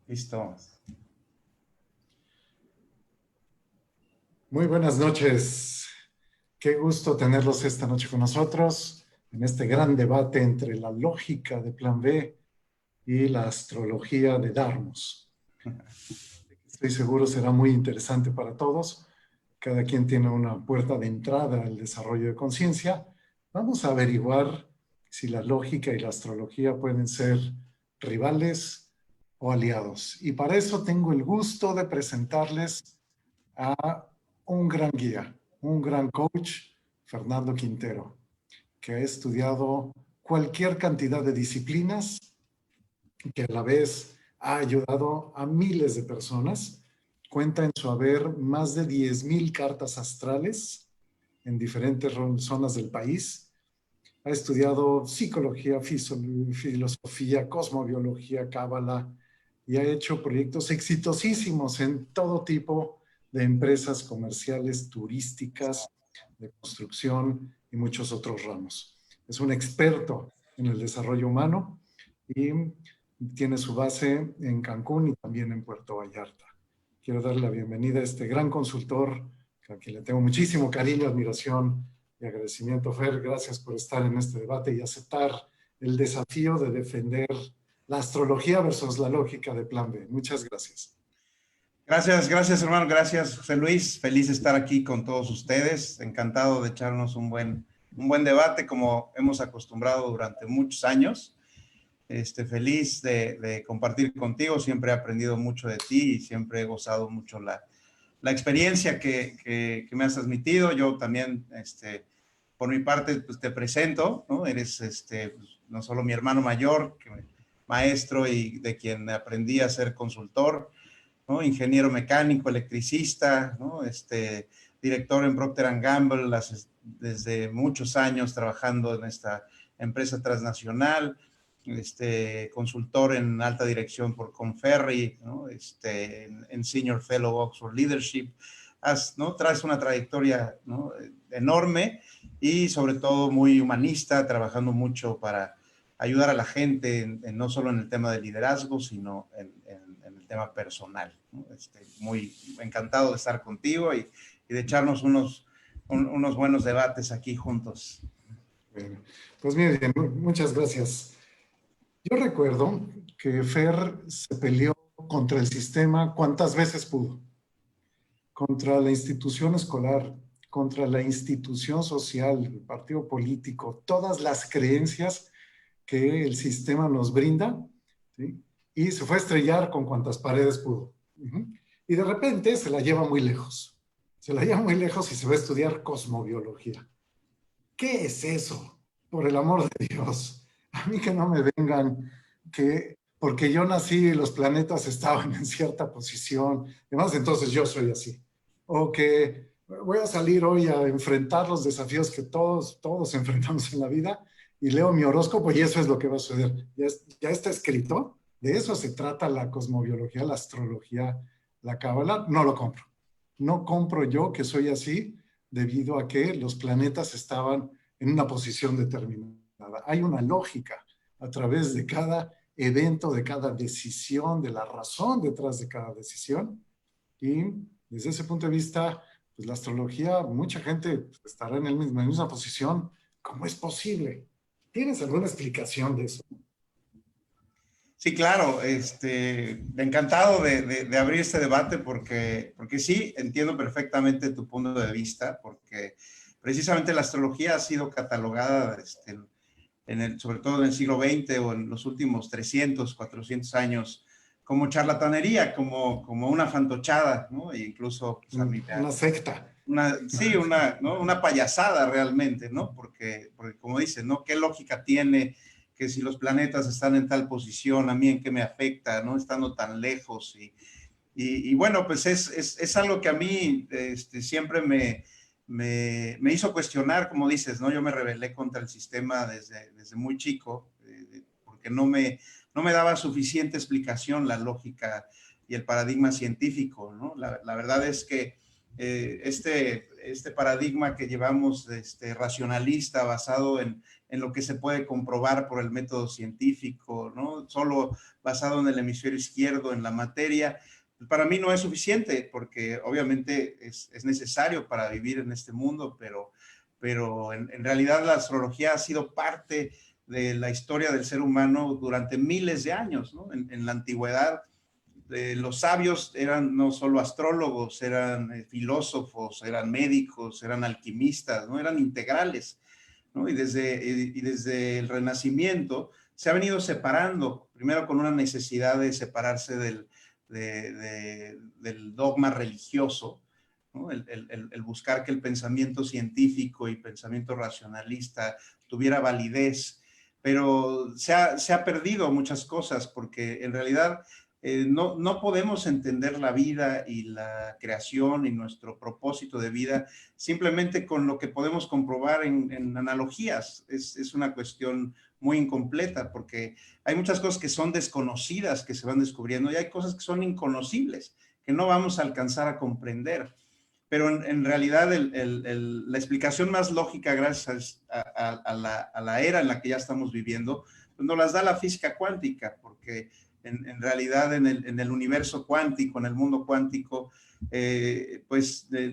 Listo. Muy buenas noches. Qué gusto tenerlos esta noche con nosotros en este gran debate entre la lógica de Plan B y la astrología de Darmus. Estoy seguro será muy interesante para todos. Cada quien tiene una puerta de entrada al desarrollo de conciencia. Vamos a averiguar si la lógica y la astrología pueden ser rivales o aliados. Y para eso tengo el gusto de presentarles a un gran guía, un gran coach, Fernando Quintero, que ha estudiado cualquier cantidad de disciplinas, que a la vez ha ayudado a miles de personas. Cuenta en su haber más de 10,000 cartas astrales en diferentes zonas del país. Ha estudiado psicología, filosofía, cosmobiología, cábala y ha hecho proyectos exitosísimos en todo tipo de empresas comerciales, turísticas, de construcción y muchos otros ramos. Es un experto en el desarrollo humano y tiene su base en Cancún y también en Puerto Vallarta. Quiero darle la bienvenida a este gran consultor, a quien le tengo muchísimo cariño, admiración y agradecimiento. Fer, gracias por estar en este debate y aceptar el desafío de defender la astrología versus la lógica de Plan B. Muchas gracias. Gracias hermano, gracias José Luis, feliz de estar aquí con todos ustedes, encantado de echarnos un buen debate como hemos acostumbrado durante muchos años. Feliz de compartir contigo, siempre he aprendido mucho de ti y siempre he gozado mucho la experiencia que me has transmitido. Yo también, por mi parte, pues te presento, ¿no? Eres no solo mi hermano mayor, maestro y de quien aprendí a ser consultor, ¿no? Ingeniero mecánico, electricista, ¿no? Director en Procter & Gamble desde muchos años trabajando en esta empresa transnacional, consultor en alta dirección por Conferri, ¿no? En Senior Fellow Oxford Leadership. ¿No? Traes una trayectoria, ¿no? enorme y sobre todo muy humanista, trabajando mucho para ayudar a la gente, no solo en el tema de liderazgo, sino en el tema personal, ¿no? Muy encantado de estar contigo y de echarnos unos buenos debates aquí juntos. Bueno, pues muy bien, muchas gracias. Yo recuerdo que Fer se peleó contra el sistema cuantas veces pudo, contra la institución escolar, contra la institución social, el partido político, todas las creencias que el sistema nos brinda, ¿sí? Y se fue a estrellar con cuantas paredes pudo. Y de repente se la lleva muy lejos. Se la lleva muy lejos y se va a estudiar cosmobiología. ¿Qué es eso? Por el amor de Dios. A mí que no me vengan que porque yo nací y los planetas estaban en cierta posición, además entonces yo soy así. O que voy a salir hoy a enfrentar los desafíos que todos enfrentamos en la vida y leo mi horóscopo y eso es lo que va a suceder. Ya está escrito, de eso se trata la cosmobiología, la astrología, la cábala. No lo compro. No compro yo que soy así debido a que los planetas estaban en una posición determinada. Hay una lógica a través de cada evento, de cada decisión, de la razón detrás de cada decisión. Y desde ese punto de vista, pues la astrología, mucha gente estará en en la misma posición. ¿Cómo es posible? ¿Tienes alguna explicación de eso? Sí, claro, encantado de abrir este debate porque sí, entiendo perfectamente tu punto de vista, porque precisamente la astrología ha sido catalogada sobre todo en el siglo XX o en los últimos 300, 400 años como charlatanería, como una fantochada, ¿no? E incluso, pues, Una secta. sí, ¿no? Una payasada realmente, ¿no? Porque como dicen, ¿no? ¿Qué lógica tiene que si los planetas están en tal posición, a mí en qué me afecta, ¿no? Estando tan lejos y bueno, pues es algo que a mí siempre me hizo cuestionar, como dices, ¿no? Yo me rebelé contra el sistema desde muy chico, porque no me daba suficiente explicación la lógica y el paradigma científico, ¿no? La verdad es que este paradigma que llevamos racionalista, basado en lo que se puede comprobar por el método científico, ¿no? Solo basado en el hemisferio izquierdo, en la materia, para mí no es suficiente, porque obviamente es necesario para vivir en este mundo, pero en realidad la astrología ha sido parte de la historia del ser humano durante miles de años, ¿no? En la antigüedad, los sabios eran no solo astrólogos, eran filósofos, eran médicos, eran alquimistas, ¿no? Eran integrales, ¿no? Y desde el Renacimiento se ha venido separando, primero con una necesidad de separarse del dogma religioso, ¿no? El buscar que el pensamiento científico y pensamiento racionalista tuviera validez, pero se ha perdido muchas cosas, porque en realidad no podemos entender la vida y la creación y nuestro propósito de vida simplemente con lo que podemos comprobar en analogías. Es una cuestión muy incompleta, porque hay muchas cosas que son desconocidas, que se van descubriendo, y hay cosas que son inconocibles, que no vamos a alcanzar a comprender. Pero en realidad la explicación más lógica, gracias a la era en la que ya estamos viviendo, pues nos las da la física cuántica, porque en realidad en el universo cuántico, en el mundo cuántico,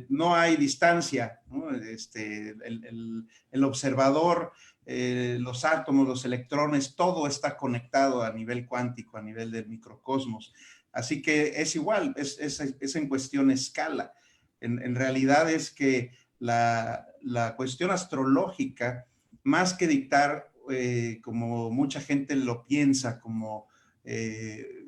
no hay distancia, ¿no? El observador, los átomos, los electrones, todo está conectado a nivel cuántico, a nivel del microcosmos. Así que es igual, es en cuestión escala. En realidad es que la cuestión astrológica, más que dictar, como mucha gente lo piensa, como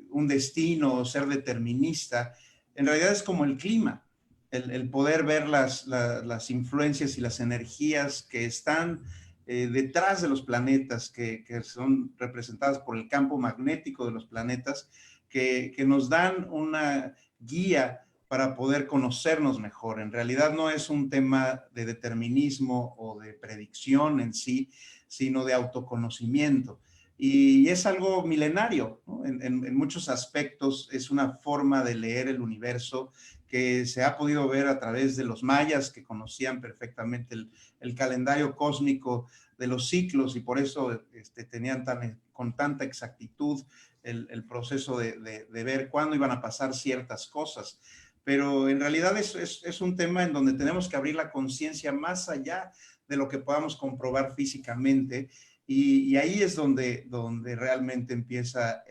un destino o ser determinista, en realidad es como el clima, el poder ver las influencias y las energías que están detrás de los planetas, que son representadas por el campo magnético de los planetas, que nos dan una guía para poder conocernos mejor. En realidad no es un tema de determinismo o de predicción en sí, sino de autoconocimiento. Y es algo milenario, ¿no? En muchos aspectos es una forma de leer el universo que se ha podido ver a través de los mayas, que conocían perfectamente el calendario cósmico de los ciclos, y por eso tenían con tanta exactitud el proceso de ver cuándo iban a pasar ciertas cosas. Pero en realidad es un tema en donde tenemos que abrir la conciencia más allá de lo que podamos comprobar físicamente, y ahí es donde realmente empieza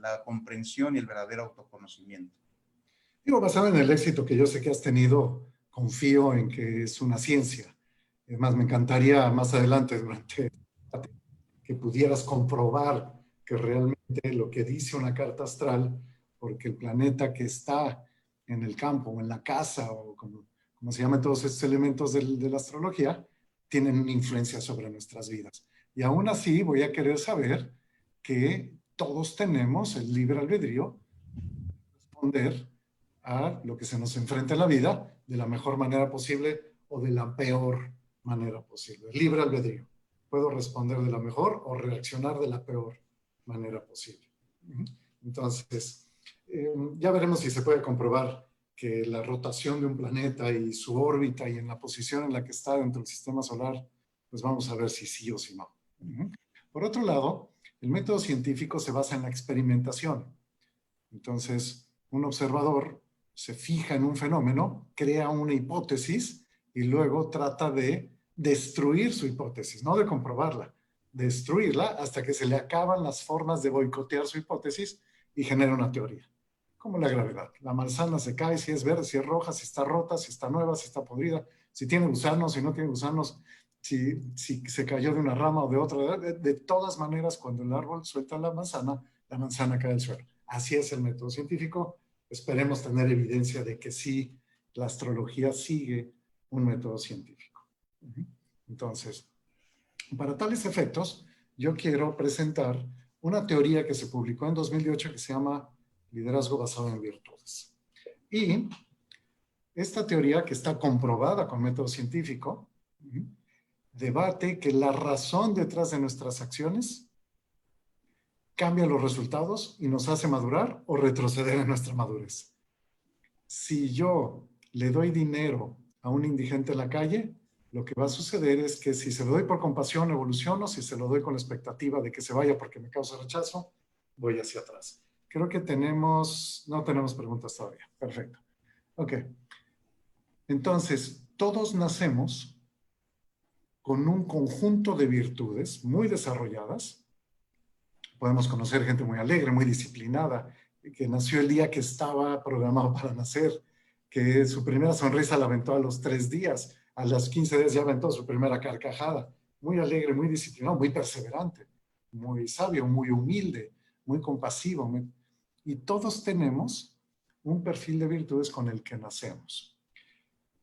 la comprensión y el verdadero autoconocimiento. Digo, basado en el éxito que yo sé que has tenido, confío en que es una ciencia. Es más, me encantaría más adelante, durante que pudieras comprobar que realmente lo que dice una carta astral, porque el planeta que está en el campo o en la casa, o como se llaman todos estos elementos de la astrología, tienen una influencia sobre nuestras vidas. Y aún así voy a querer saber que todos tenemos el libre albedrío de responder a lo que se nos enfrenta en la vida de la mejor manera posible o de la peor manera posible. Libre albedrío. Puedo responder de la mejor o reaccionar de la peor manera posible. Entonces, ya veremos si se puede comprobar que la rotación de un planeta y su órbita y en la posición en la que está dentro del sistema solar, pues vamos a ver si sí o si no. Por otro lado, el método científico se basa en la experimentación. Entonces, un observador se fija en un fenómeno, crea una hipótesis y luego trata de destruir su hipótesis, no de comprobarla, destruirla hasta que se le acaban las formas de boicotear su hipótesis y genera una teoría. Como la gravedad. La manzana se cae, si es verde, si es roja, si está rota, si está nueva, si está podrida, si tiene gusanos, si no tiene gusanos, si se cayó de una rama o de otra. De todas maneras, cuando el árbol suelta la manzana cae al suelo. Así es el método científico. Esperemos tener evidencia de que sí, la astrología sigue un método científico. Entonces, para tales efectos, yo quiero presentar una teoría que se publicó en 2008 que se llama Liderazgo basado en virtudes. Y esta teoría, que está comprobada con método científico, debate que la razón detrás de nuestras acciones cambia los resultados y nos hace madurar o retroceder en nuestra madurez. Si yo le doy dinero a un indigente en la calle, lo que va a suceder es que si se lo doy por compasión, evoluciono; si se lo doy con la expectativa de que se vaya porque me causa rechazo, voy hacia atrás. Creo que no tenemos preguntas todavía. Perfecto. Ok. Entonces, todos nacemos con un conjunto de virtudes muy desarrolladas. Podemos conocer gente muy alegre, muy disciplinada, que nació el día que estaba programado para nacer, que su primera sonrisa la aventó a los 3 días, a los 15 días ya aventó su primera carcajada. Muy alegre, muy disciplinado, muy perseverante, muy sabio, muy humilde, muy compasivo. Y todos tenemos un perfil de virtudes con el que nacemos.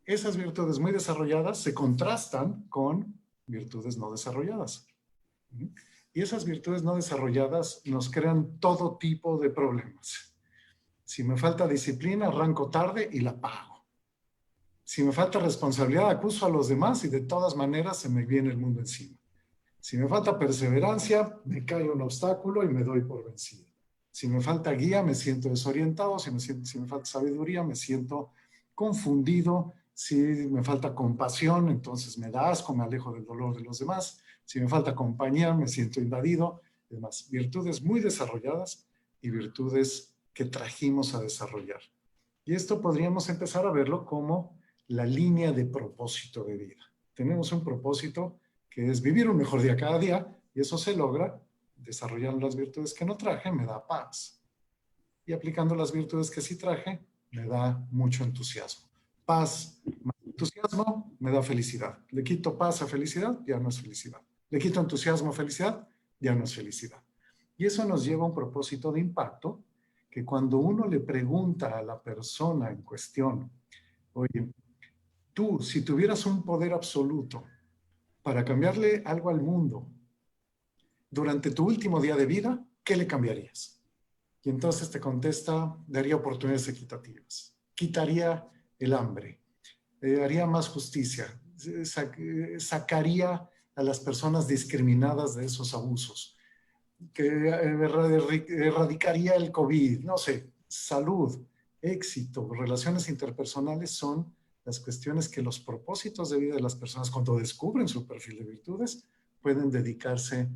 Esas virtudes muy desarrolladas se contrastan con virtudes no desarrolladas. Y esas virtudes no desarrolladas nos crean todo tipo de problemas. Si me falta disciplina, arranco tarde y la pago. Si me falta responsabilidad, acuso a los demás y de todas maneras se me viene el mundo encima. Si me falta perseverancia, me cae un obstáculo y me doy por vencido. Si me falta guía, me siento desorientado. Si me falta sabiduría, me siento confundido. Si me falta compasión, entonces me da asco, me alejo del dolor de los demás. Si me falta compañía, me siento invadido. Además, virtudes muy desarrolladas y virtudes que trajimos a desarrollar. Y esto podríamos empezar a verlo como la línea de propósito de vida. Tenemos un propósito que es vivir un mejor día cada día, y eso se logra desarrollando las virtudes que no traje, me da paz. Y aplicando las virtudes que sí traje, me da mucho entusiasmo. Paz más entusiasmo me da felicidad. Le quito paz a felicidad, ya no es felicidad. Le quito entusiasmo a felicidad, ya no es felicidad. Y eso nos lleva a un propósito de impacto que cuando uno le pregunta a la persona en cuestión, oye, tú, si tuvieras un poder absoluto para cambiarle algo al mundo durante tu último día de vida, ¿qué le cambiarías? Y entonces te contesta, daría oportunidades equitativas, quitaría el hambre, haría más justicia, sacaría a las personas discriminadas de esos abusos, que erradicaría el COVID, no sé, salud, éxito, relaciones interpersonales son las cuestiones que los propósitos de vida de las personas, cuando descubren su perfil de virtudes, pueden dedicarse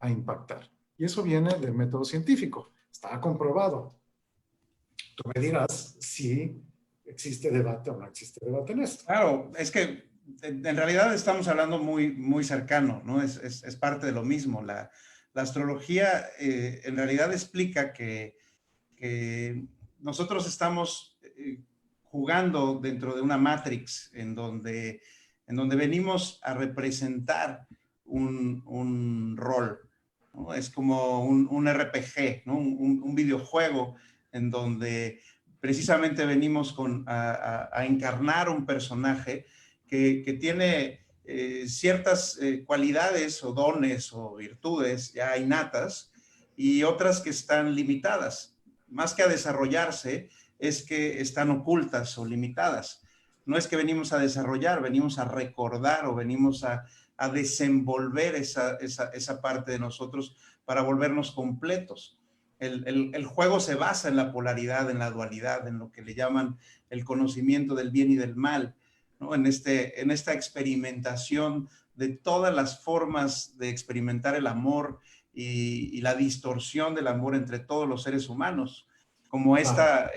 a impactar. Y eso viene del método científico. Está comprobado. Tú me dirás si existe debate o no existe debate en esto. Claro, es que en realidad estamos hablando muy cercano, ¿no? Es parte de lo mismo. La astrología en realidad explica que nosotros estamos jugando dentro de una matrix en donde venimos a representar un rol, ¿no? Es como un RPG, ¿no? Un videojuego en donde precisamente venimos a encarnar un personaje que tiene ciertas cualidades o dones o virtudes ya innatas y otras que están limitadas. Más que a desarrollarse, es que están ocultas o limitadas. No es que venimos a desarrollar, venimos a recordar o venimos a desenvolver esa parte de nosotros para volvernos completos. El juego se basa en la polaridad, en la dualidad, en lo que le llaman el conocimiento del bien y del mal, ¿no? En esta experimentación de todas las formas de experimentar el amor y la distorsión del amor entre todos los seres humanos, como esta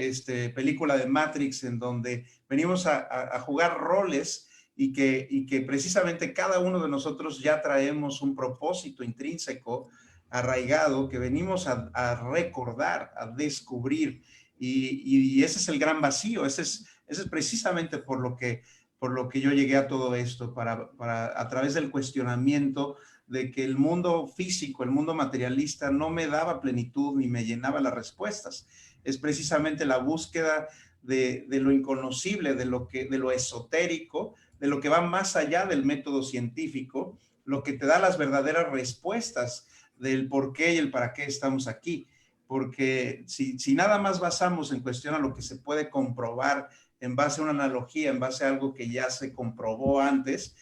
película de Matrix en donde venimos a jugar roles y que precisamente cada uno de nosotros ya traemos un propósito intrínseco arraigado que venimos a recordar, a descubrir, y ese es el gran vacío, ese es precisamente por lo que yo llegué a todo esto, a través del cuestionamiento de que el mundo físico, el mundo materialista no me daba plenitud ni me llenaba las respuestas. Es precisamente la búsqueda de lo inconocible, de lo esotérico, de lo que va más allá del método científico, lo que te da las verdaderas respuestas del por qué y el para qué estamos aquí. Porque si nada más basamos en cuestión a lo que se puede comprobar en base a una analogía, en base a algo que ya se comprobó antes,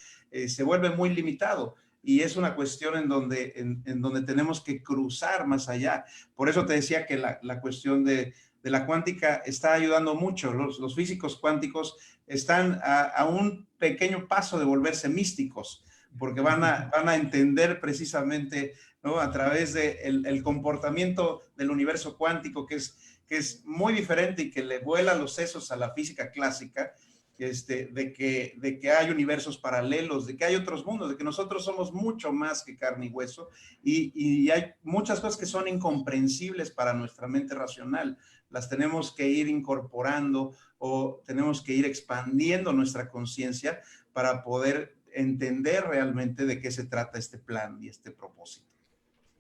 se vuelve muy limitado. Y es una cuestión en donde tenemos que cruzar más allá. Por eso te decía que la cuestión de de la cuántica está ayudando mucho. Los físicos cuánticos están a un pequeño paso de volverse místicos, porque van a entender precisamente, ¿no?, a través del el comportamiento del universo cuántico, que es muy diferente y que le vuela los sesos a la física clásica, de que hay universos paralelos, de que hay otros mundos, de que nosotros somos mucho más que carne y hueso, y hay muchas cosas que son incomprensibles para nuestra mente racional. Las tenemos que ir incorporando o tenemos que ir expandiendo nuestra conciencia para poder entender realmente de qué se trata este plan y este propósito.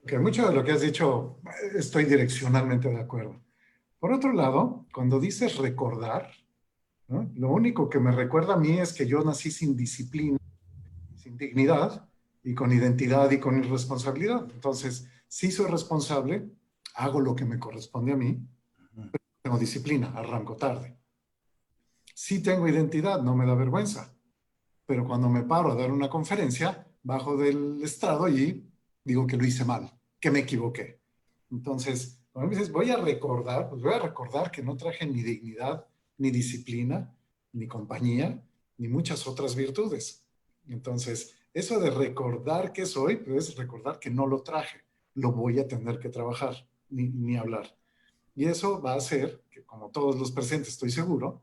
Que mucho de lo que has dicho estoy direccionalmente de acuerdo. Por otro lado, cuando dices recordar, ¿no?, lo único que me recuerda a mí es que yo nací sin disciplina, sin dignidad y con identidad y con irresponsabilidad. Entonces, sí soy responsable, hago lo que me corresponde a mí, pero tengo disciplina, arranco tarde. Sí tengo identidad, no me da vergüenza, pero cuando me paro a dar una conferencia, bajo del estrado y digo que lo hice mal, que me equivoqué. Entonces, cuando me dices, voy a recordar, pues voy a recordar que no traje ni dignidad, ni disciplina, ni compañía, ni muchas otras virtudes. Entonces, eso de recordar que soy, pues es recordar que no lo traje, lo voy a tener que trabajar, ni hablar. Y eso va a hacer que, como todos los presentes, estoy seguro,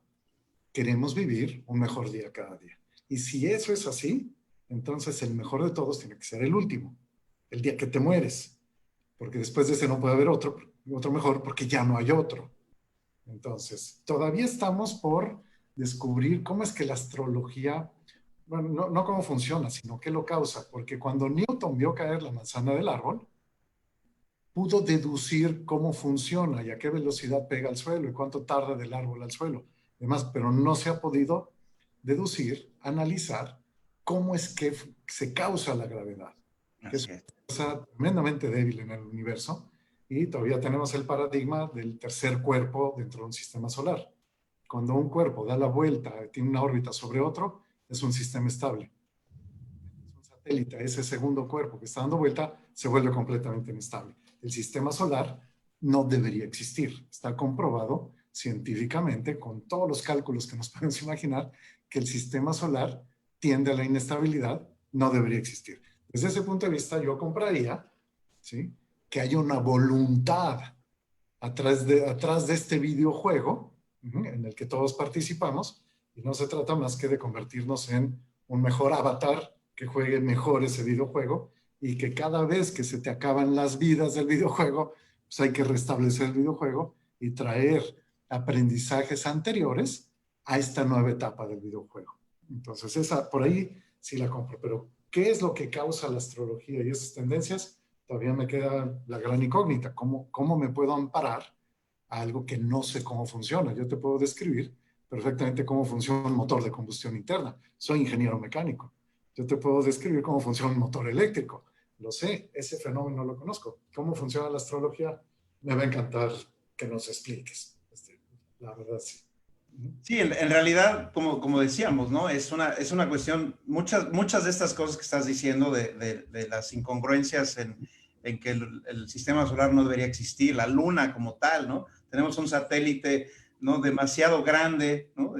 queremos vivir un mejor día cada día. Y si eso es así, entonces el mejor de todos tiene que ser el último, el día que te mueres, porque después de ese no puede haber otro mejor, porque ya no hay otro. Entonces, todavía estamos por descubrir cómo es que la astrología, bueno, no cómo funciona, sino qué lo causa, porque cuando Newton vio caer la manzana del árbol, pudo deducir cómo funciona y a qué velocidad pega al suelo y cuánto tarda del árbol al suelo, demás, pero no se ha podido deducir, analizar cómo es que se causa la gravedad, que es una cosa tremendamente débil en el universo, y todavía tenemos el paradigma del tercer cuerpo dentro de un sistema solar. Cuando un cuerpo da la vuelta, tiene una órbita sobre otro, es un sistema estable. Es un satélite, ese segundo cuerpo que está dando vuelta se vuelve completamente inestable. El sistema solar no debería existir. Está comprobado científicamente, con todos los cálculos que nos podemos imaginar, que el sistema solar tiende a la inestabilidad, no debería existir. Desde ese punto de vista, yo compraría, ¿sí?, que haya una voluntad atrás de este videojuego en el que todos participamos, y no se trata más que de convertirnos en un mejor avatar que juegue mejor ese videojuego, y que cada vez que se te acaban las vidas del videojuego, pues hay que restablecer el videojuego y traer aprendizajes anteriores a esta nueva etapa del videojuego. Entonces, esa por ahí sí la compro, pero ¿qué es lo que causa la astrología y esas tendencias? Todavía me queda la gran incógnita. ¿Cómo me puedo amparar a algo que no sé cómo funciona? Yo te puedo describir perfectamente cómo funciona un motor de combustión interna. Soy ingeniero mecánico. Yo te puedo describir cómo funciona un motor eléctrico. Lo sé, ese fenómeno lo conozco. ¿Cómo funciona la astrología? Me va a encantar que nos expliques. La verdad, sí. Sí, en realidad, como decíamos, ¿no? Es una cuestión, muchas de estas cosas que estás diciendo de las incongruencias en que el sistema solar no debería existir, la luna como tal, ¿no? Tenemos un satélite, ¿no?, demasiado grande, ¿no?,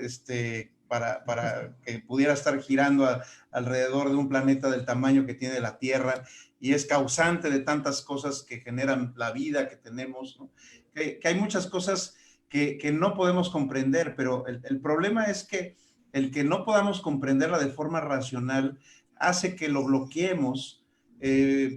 para que pudiera estar girando alrededor de un planeta del tamaño que tiene la Tierra, y es causante de tantas cosas que generan la vida que tenemos, ¿no? Que hay muchas cosas que no podemos comprender, pero el problema es que el que no podamos comprenderla de forma racional hace que lo bloqueemos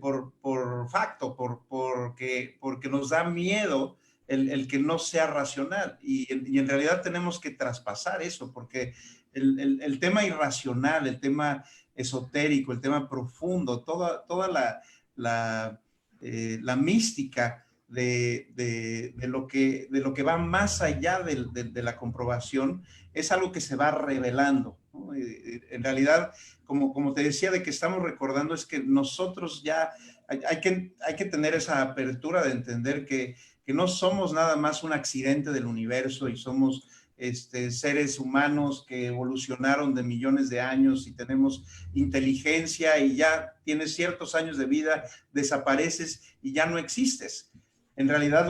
por facto, porque nos da miedo el que no sea racional, y en realidad tenemos que traspasar eso, porque el tema irracional, el tema esotérico, el tema profundo, toda la mística de lo que va más allá de la comprobación, es algo que se va revelando, ¿no? En realidad, como te decía, de que estamos recordando, es que nosotros ya hay que tener esa apertura de entender que no somos nada más un accidente del universo, y somos seres humanos que evolucionaron de millones de años y tenemos inteligencia, y ya tienes ciertos años de vida, desapareces y ya no existes. En realidad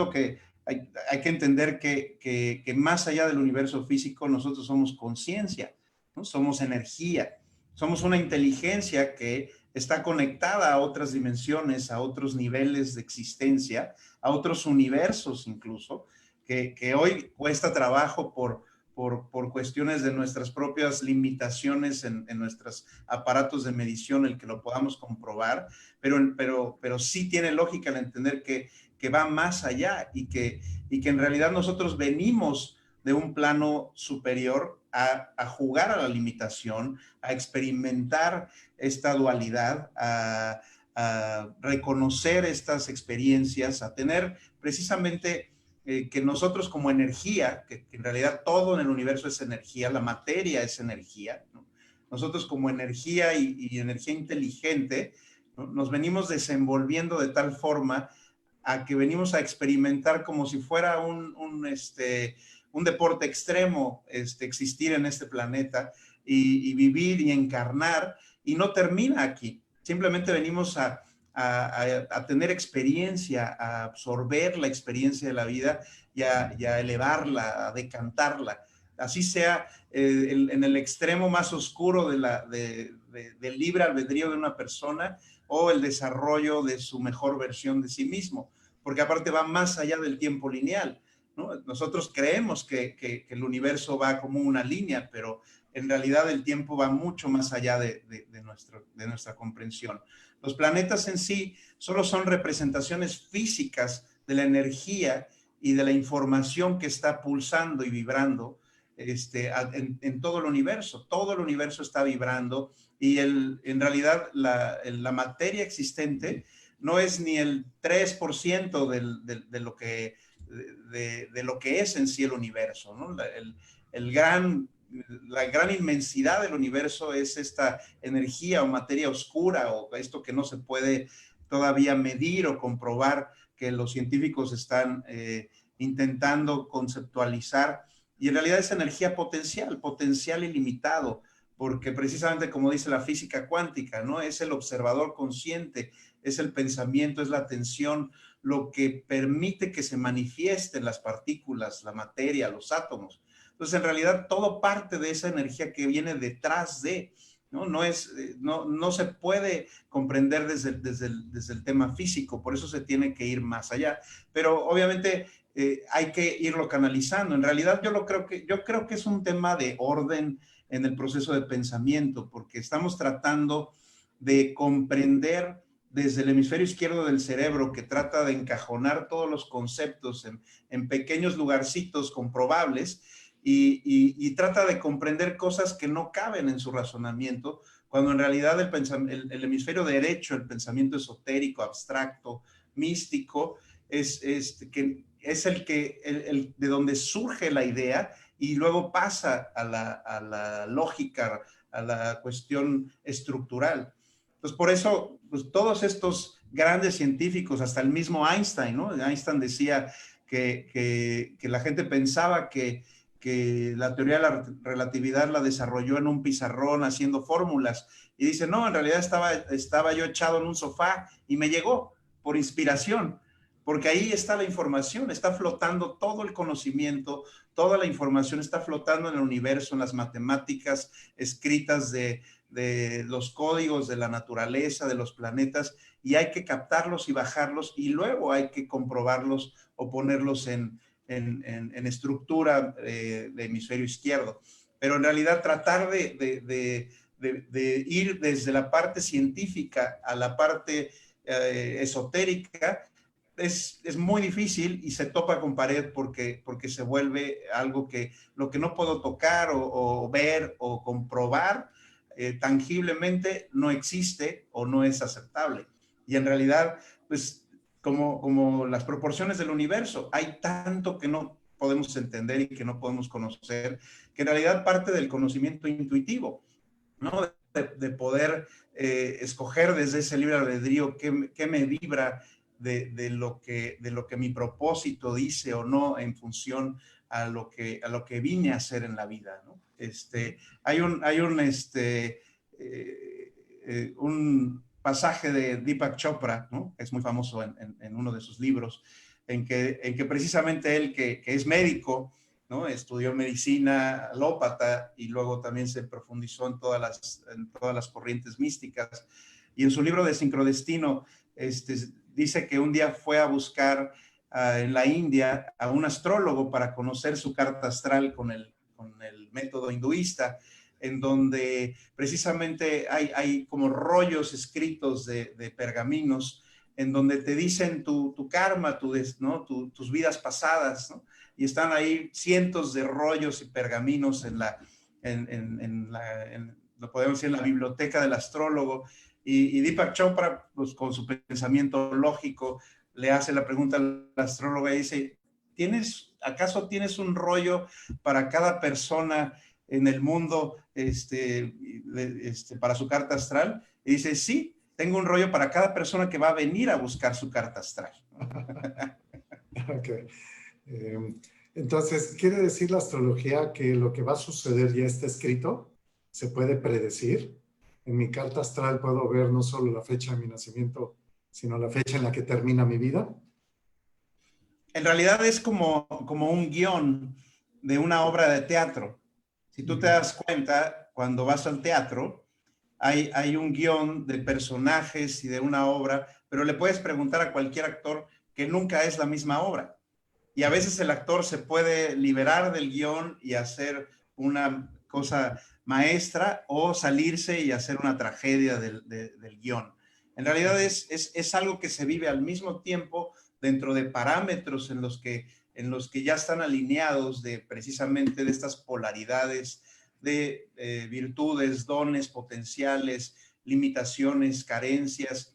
hay que entender que más allá del universo físico, nosotros somos conciencia, ¿no? Somos energía, somos una inteligencia que está conectada a otras dimensiones, a otros niveles de existencia, a otros universos incluso, que hoy cuesta trabajo por cuestiones de nuestras propias limitaciones en nuestros aparatos de medición, el que lo podamos comprobar, pero sí tiene lógica el entender que va más allá y que en realidad nosotros venimos de un plano superior a jugar a la limitación, a experimentar esta dualidad, a reconocer estas experiencias, a tener precisamente que nosotros como energía, que en realidad todo en el universo es energía, la materia es energía, ¿no? Nosotros como energía y energía inteligente, ¿no? Nos venimos desenvolviendo de tal forma a que venimos a experimentar como si fuera un deporte extremo, existir en este planeta y vivir y encarnar, y no termina aquí. Simplemente venimos a tener experiencia, a absorber la experiencia de la vida y a elevarla, a decantarla. Así sea en el extremo más oscuro del libre albedrío de una persona o el desarrollo de su mejor versión de sí mismo, porque aparte va más allá del tiempo lineal, ¿no? Nosotros creemos que el universo va como una línea, pero en realidad el tiempo va mucho más allá de nuestra comprensión. Los planetas en sí solo son representaciones físicas de la energía y de la información que está pulsando y vibrando en todo el universo. Todo el universo está vibrando y en realidad la materia existente no es ni el 3% de lo que es en sí el universo, ¿no? La gran inmensidad del universo es esta energía o materia oscura o esto que no se puede todavía medir o comprobar, que los científicos están intentando conceptualizar, y en realidad es energía potencial ilimitado, porque precisamente como dice la física cuántica, ¿no? Es el observador consciente, es el pensamiento, es la atención, lo que permite que se manifiesten las partículas, la materia, los átomos. Entonces, en realidad, todo parte de esa energía que viene detrás de, ¿no? No se puede comprender desde el tema físico, por eso se tiene que ir más allá. Pero obviamente hay que irlo canalizando. En realidad, yo creo que es un tema de orden en el proceso de pensamiento, porque estamos tratando de comprender desde el hemisferio izquierdo del cerebro, que trata de encajonar todos los conceptos en pequeños lugarcitos comprobables, y trata de comprender cosas que no caben en su razonamiento, cuando en realidad el hemisferio derecho, el pensamiento esotérico, abstracto, místico, es de donde surge la idea y luego pasa a la lógica, a la cuestión estructural. Entonces, por eso, pues, todos estos grandes científicos, hasta el mismo Einstein, ¿no? Einstein decía que la gente pensaba que la teoría de la relatividad la desarrolló en un pizarrón haciendo fórmulas, y dice, no, en realidad estaba yo echado en un sofá y me llegó por inspiración, porque ahí está la información, está flotando todo el conocimiento, toda la información está flotando en el universo, en las matemáticas escritas de los códigos de la naturaleza, de los planetas, y hay que captarlos y bajarlos, y luego hay que comprobarlos o ponerlos en estructura de hemisferio izquierdo. Pero en realidad tratar de ir desde la parte científica a la parte esotérica es muy difícil y se topa con pared porque se vuelve algo que lo que no puedo tocar o ver o comprobar tangiblemente no existe o no es aceptable. Y en realidad, pues como las proporciones del universo, hay tanto que no podemos entender y que no podemos conocer, que en realidad parte del conocimiento intuitivo, ¿no? De poder escoger desde ese libre albedrío qué me vibra de lo que mi propósito dice o no en función a lo que vine a hacer en la vida, ¿no? Hay un pasaje de Deepak Chopra, ¿no? Es muy famoso en uno de sus libros, en que precisamente él, que es médico, ¿no? Estudió medicina alópata y luego también se profundizó en todas las corrientes místicas. Y en su libro de Sincrodestino, dice que un día fue a buscar en la India a un astrólogo para conocer su carta astral con el método hinduista, en donde precisamente hay como rollos escritos de pergaminos, en donde te dicen tu karma, ¿no? Tus vidas pasadas, ¿no? Y están ahí cientos de rollos y pergaminos lo podemos decir, en la biblioteca del astrólogo. Y Deepak Chopra, pues, con su pensamiento lógico, le hace la pregunta al astrólogo y dice, ¿acaso tienes un rollo para cada persona en el mundo para su carta astral? Y dice, sí, tengo un rollo para cada persona que va a venir a buscar su carta astral. Ok. Entonces, ¿quiere decir la astrología que lo que va a suceder ya está escrito? ¿Se puede predecir? En mi carta astral puedo ver no solo la fecha de mi nacimiento, sino la fecha en la que termina mi vida. En realidad es como un guión de una obra de teatro. Si tú te das cuenta, cuando vas al teatro, hay un guión de personajes y de una obra, pero le puedes preguntar a cualquier actor que nunca es la misma obra. Y a veces el actor se puede liberar del guión y hacer una cosa maestra o salirse y hacer una tragedia del guión. En realidad es algo que se vive al mismo tiempo dentro de parámetros en los que ya están alineados precisamente de estas polaridades de virtudes, dones, potenciales, limitaciones, carencias,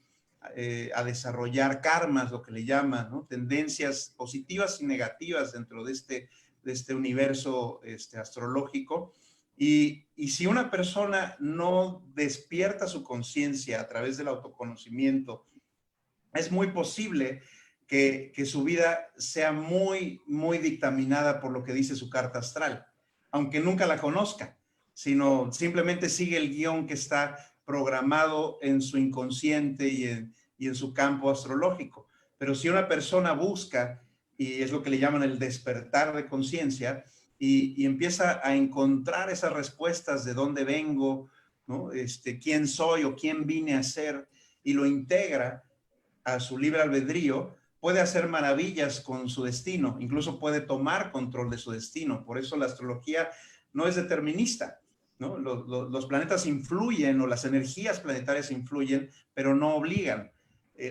a desarrollar karmas, lo que le llaman, ¿no? Tendencias positivas y negativas dentro de este universo astrológico. Y si una persona no despierta su conciencia a través del autoconocimiento, es muy posible que su vida sea muy, muy dictaminada por lo que dice su carta astral, aunque nunca la conozca, sino simplemente sigue el guión que está programado en su inconsciente y en su campo astrológico. Pero si una persona busca, y es lo que le llaman el despertar de conciencia, y empieza a encontrar esas respuestas de dónde vengo, ¿no? Quién soy o quién vine a ser, y lo integra a su libre albedrío, puede hacer maravillas con su destino, incluso puede tomar control de su destino. Por eso la astrología no es determinista, ¿no? Los planetas influyen o las energías planetarias influyen, pero no obligan.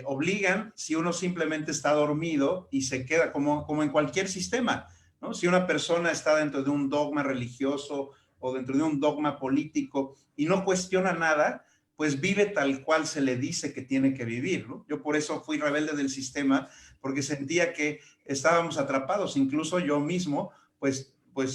Obligan si uno simplemente está dormido y se queda como en cualquier sistema, ¿no? Si una persona está dentro de un dogma religioso o dentro de un dogma político y no cuestiona nada, pues vive tal cual se le dice que tiene que vivir, ¿no? Yo por eso fui rebelde del sistema, porque sentía que estábamos atrapados. Incluso yo mismo, pues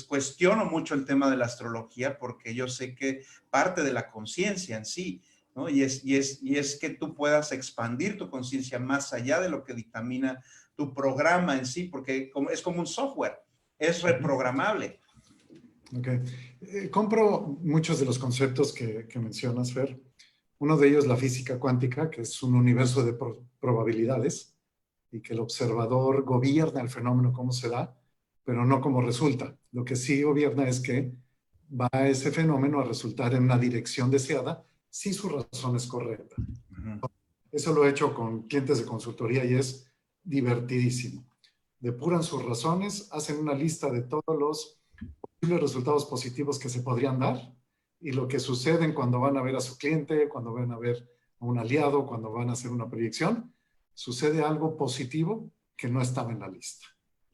cuestiono mucho el tema de la astrología, porque yo sé que parte de la conciencia en sí, ¿no? Y es que tú puedas expandir tu conciencia más allá de lo que dictamina tu programa en sí, porque es como un software, es reprogramable. Ok. Compro muchos de los conceptos que mencionas, Fer. Uno de ellos, la física cuántica, que es un universo de probabilidades y que el observador gobierna el fenómeno como se da, pero no como resulta. Lo que sí gobierna es que va ese fenómeno a resultar en una dirección deseada si su razón es correcta. Eso lo he hecho con clientes de consultoría y es divertidísimo. Depuran sus razones, hacen una lista de todos los posibles resultados positivos que se podrían dar y lo que sucede cuando van a ver a su cliente, cuando van a ver a un aliado, cuando van a hacer una proyección, sucede algo positivo que no estaba en la lista.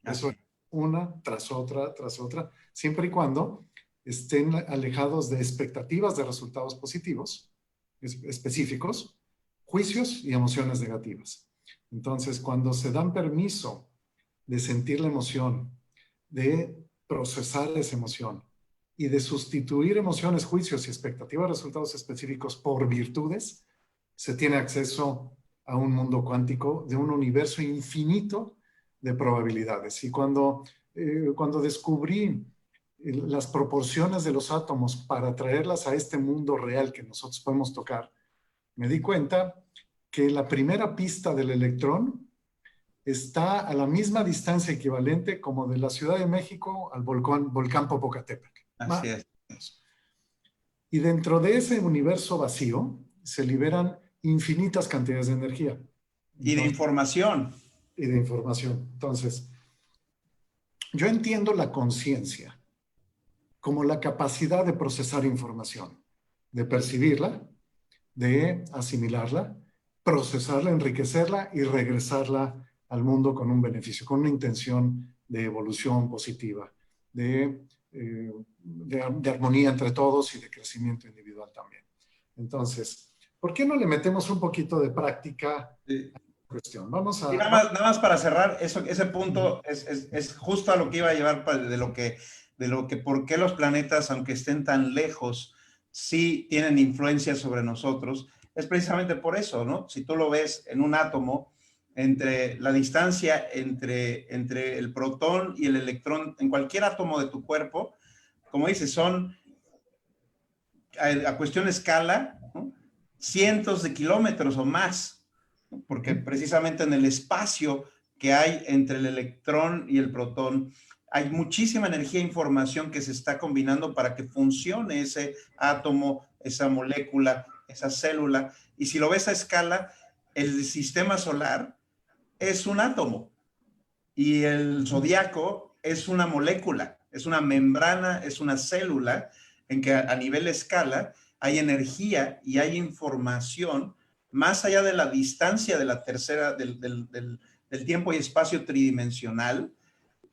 Eso es una tras otra, siempre y cuando estén alejados de expectativas de resultados positivos específicos, juicios y emociones negativas. Entonces, cuando se dan permiso de sentir la emoción, de procesar esa emoción y de sustituir emociones, juicios y expectativas de resultados específicos por virtudes, se tiene acceso a un mundo cuántico de un universo infinito de probabilidades. Y cuando descubrí las proporciones de los átomos para traerlas a este mundo real que nosotros podemos tocar, me di cuenta que la primera pista del electrón está a la misma distancia equivalente como de la Ciudad de México al volcán Popocatépetl. Así es. Y dentro de ese universo vacío se liberan infinitas cantidades de energía. Y de información. Y de información. Entonces, yo entiendo la conciencia como la capacidad de procesar información, de percibirla, de asimilarla, procesarla, enriquecerla y regresarla al mundo con un beneficio, con una intención de evolución positiva, de armonía entre todos y de crecimiento individual también. Entonces, ¿por qué no le metemos un poquito de práctica a la cuestión? Vamos a... Y nada más para cerrar, ese punto es justo a lo que iba a llevar de lo que por qué los planetas, aunque estén tan lejos, sí tienen influencia sobre nosotros. Es precisamente por eso, ¿no? Si tú lo ves en un átomo, entre la distancia entre el protón y el electrón, en cualquier átomo de tu cuerpo, como dices, son a cuestión de escala, ¿no? Cientos de kilómetros o más, ¿no? Porque precisamente en el espacio que hay entre el electrón y el protón, hay muchísima energía e información que se está combinando para que funcione ese átomo, esa molécula, esa célula. Y si lo ves a escala, el sistema solar es un átomo y el zodiaco es una molécula, es una membrana, es una célula en que a nivel escala hay energía y hay información más allá de la distancia de la tercera, del tiempo y espacio tridimensional,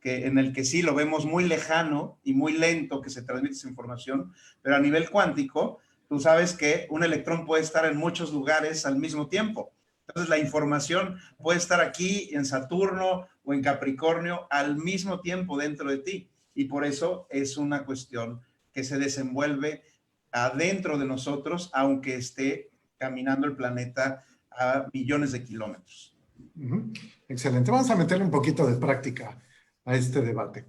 en el que sí lo vemos muy lejano y muy lento que se transmite esa información, pero a nivel cuántico, tú sabes que un electrón puede estar en muchos lugares al mismo tiempo. Entonces, la información puede estar aquí en Saturno o en Capricornio al mismo tiempo dentro de ti. Y por eso es una cuestión que se desenvuelve adentro de nosotros, aunque esté caminando el planeta a millones de kilómetros. Excelente. Vamos a meterle un poquito de práctica a este debate.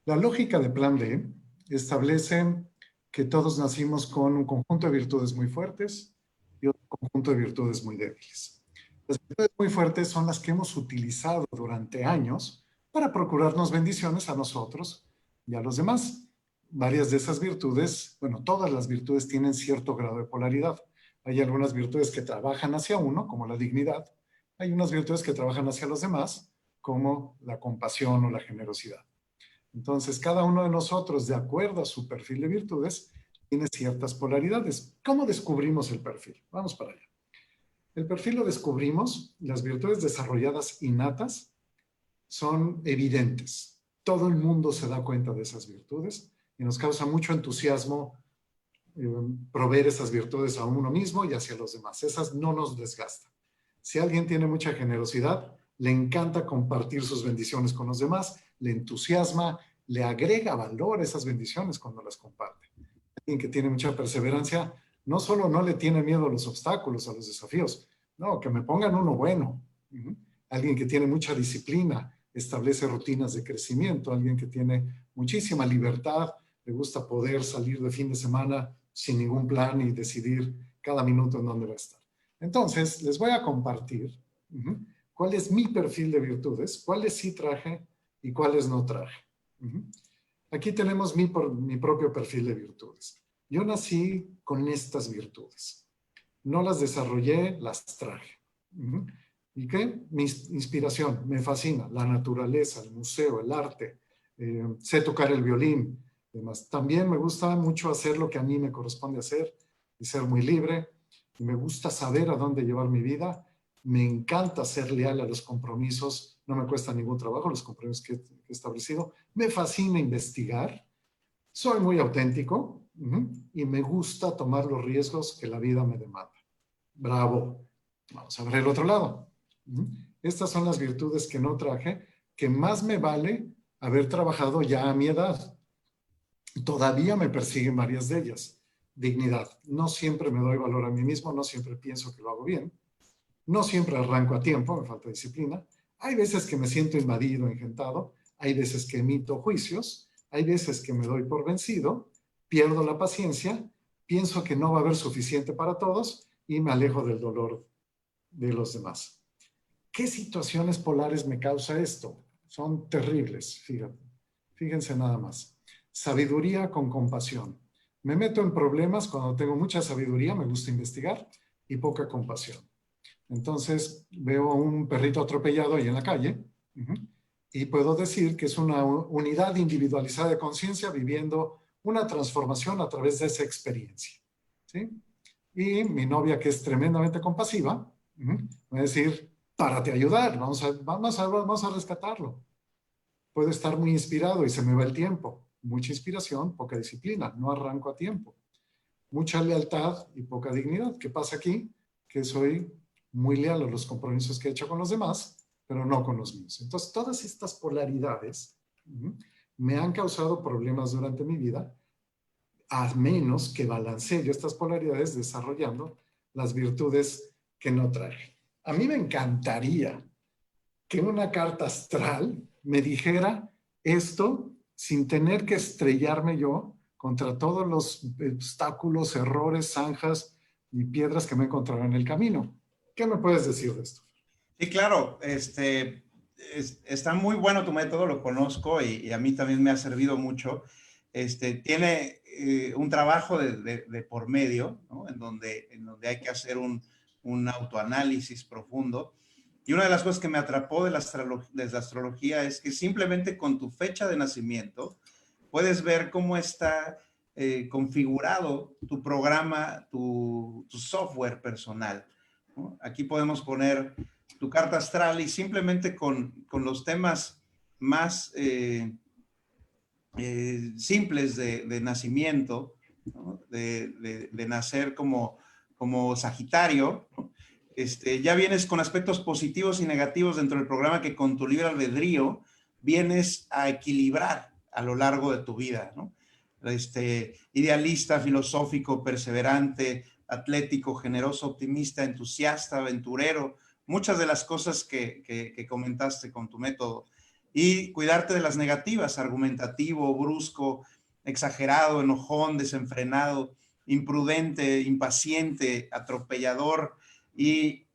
La lógica de Plan B establece que todos nacimos con un conjunto de virtudes muy fuertes y otro conjunto de virtudes muy débiles. Las virtudes muy fuertes son las que hemos utilizado durante años para procurarnos bendiciones a nosotros y a los demás. Varias de esas virtudes, bueno, todas las virtudes tienen cierto grado de polaridad. Hay algunas virtudes que trabajan hacia uno, como la dignidad. Hay unas virtudes que trabajan hacia los demás, como la compasión o la generosidad. Entonces, cada uno de nosotros, de acuerdo a su perfil de virtudes, tiene ciertas polaridades. ¿Cómo descubrimos el perfil? Vamos para allá. El perfil lo descubrimos, las virtudes desarrolladas innatas son evidentes. Todo el mundo se da cuenta de esas virtudes y nos causa mucho entusiasmo proveer esas virtudes a uno mismo y hacia los demás. Esas no nos desgastan. Si alguien tiene mucha generosidad, le encanta compartir sus bendiciones con los demás, le entusiasma, le agrega valor a esas bendiciones cuando las comparte. Alguien que tiene mucha perseverancia, no solo no le tiene miedo a los obstáculos, a los desafíos, no, que me pongan uno bueno. Alguien que tiene mucha disciplina, establece rutinas de crecimiento. Alguien que tiene muchísima libertad, le gusta poder salir de fin de semana sin ningún plan y decidir cada minuto en dónde va a estar. Entonces, les voy a compartir cuál es mi perfil de virtudes, cuáles sí traje y cuáles no traje. Aquí tenemos mi propio perfil de virtudes. Yo nací con estas virtudes. No las desarrollé, las traje. ¿Y qué? Mi inspiración, me fascina. La naturaleza, el museo, el arte. Sé tocar el violín. Además, también me gusta mucho hacer lo que a mí me corresponde hacer y ser muy libre. Y me gusta saber a dónde llevar mi vida. Me encanta ser leal a los compromisos. No me cuesta ningún trabajo los compromisos que he establecido. Me fascina investigar. Soy muy auténtico y me gusta tomar los riesgos que la vida me demanda. Bravo. Vamos a ver el otro lado. Estas son las virtudes que no traje, que más me vale haber trabajado ya a mi edad. Todavía me persiguen varias de ellas. Dignidad. No siempre me doy valor a mí mismo, no siempre pienso que lo hago bien. No siempre arranco a tiempo, me falta disciplina. Hay veces que me siento invadido, engentado. Hay veces que emito juicios. Hay veces que me doy por vencido. Pierdo la paciencia. Pienso que no va a haber suficiente para todos y me alejo del dolor de los demás. ¿Qué situaciones polares me causa esto? Son terribles, fíjate. Fíjense nada más. Sabiduría con compasión. Me meto en problemas cuando tengo mucha sabiduría, me gusta investigar, y poca compasión. Entonces veo un perrito atropellado ahí en la calle, y puedo decir que es una unidad individualizada de conciencia viviendo una transformación a través de esa experiencia. ¿Sí? Y mi novia, que es tremendamente compasiva, va a decir, párate a ayudar, vamos a rescatarlo. Puedo estar muy inspirado y se me va el tiempo. Mucha inspiración, poca disciplina, no arranco a tiempo. Mucha lealtad y poca dignidad. ¿Qué pasa aquí? Que soy muy leal a los compromisos que he hecho con los demás, pero no con los míos. Entonces, todas estas polaridades me han causado problemas durante mi vida, a menos que balancee yo estas polaridades desarrollando las virtudes que no traje. A mí me encantaría que una carta astral me dijera esto sin tener que estrellarme yo contra todos los obstáculos, errores, zanjas y piedras que me encontraba en el camino. ¿Qué me puedes decir de esto? Sí, claro, está muy bueno tu método, lo conozco y a mí también me ha servido mucho. Tiene un trabajo de por medio, ¿no? en donde hay que hacer un autoanálisis profundo. Y una de las cosas que me atrapó de la astrología es que simplemente con tu fecha de nacimiento puedes ver cómo está configurado tu programa, tu software personal, ¿no? Aquí podemos poner tu carta astral y simplemente con los temas más simples de nacimiento, ¿no? de nacer como Sagitario, ¿no? Ya vienes con aspectos positivos y negativos dentro del programa que con tu libre albedrío vienes a equilibrar a lo largo de tu vida, ¿no? Idealista, filosófico, perseverante, atlético, generoso, optimista, entusiasta, aventurero, muchas de las cosas que comentaste con tu método. Y cuidarte de las negativas, argumentativo, brusco, exagerado, enojón, desenfrenado, imprudente, impaciente, atropellador. Y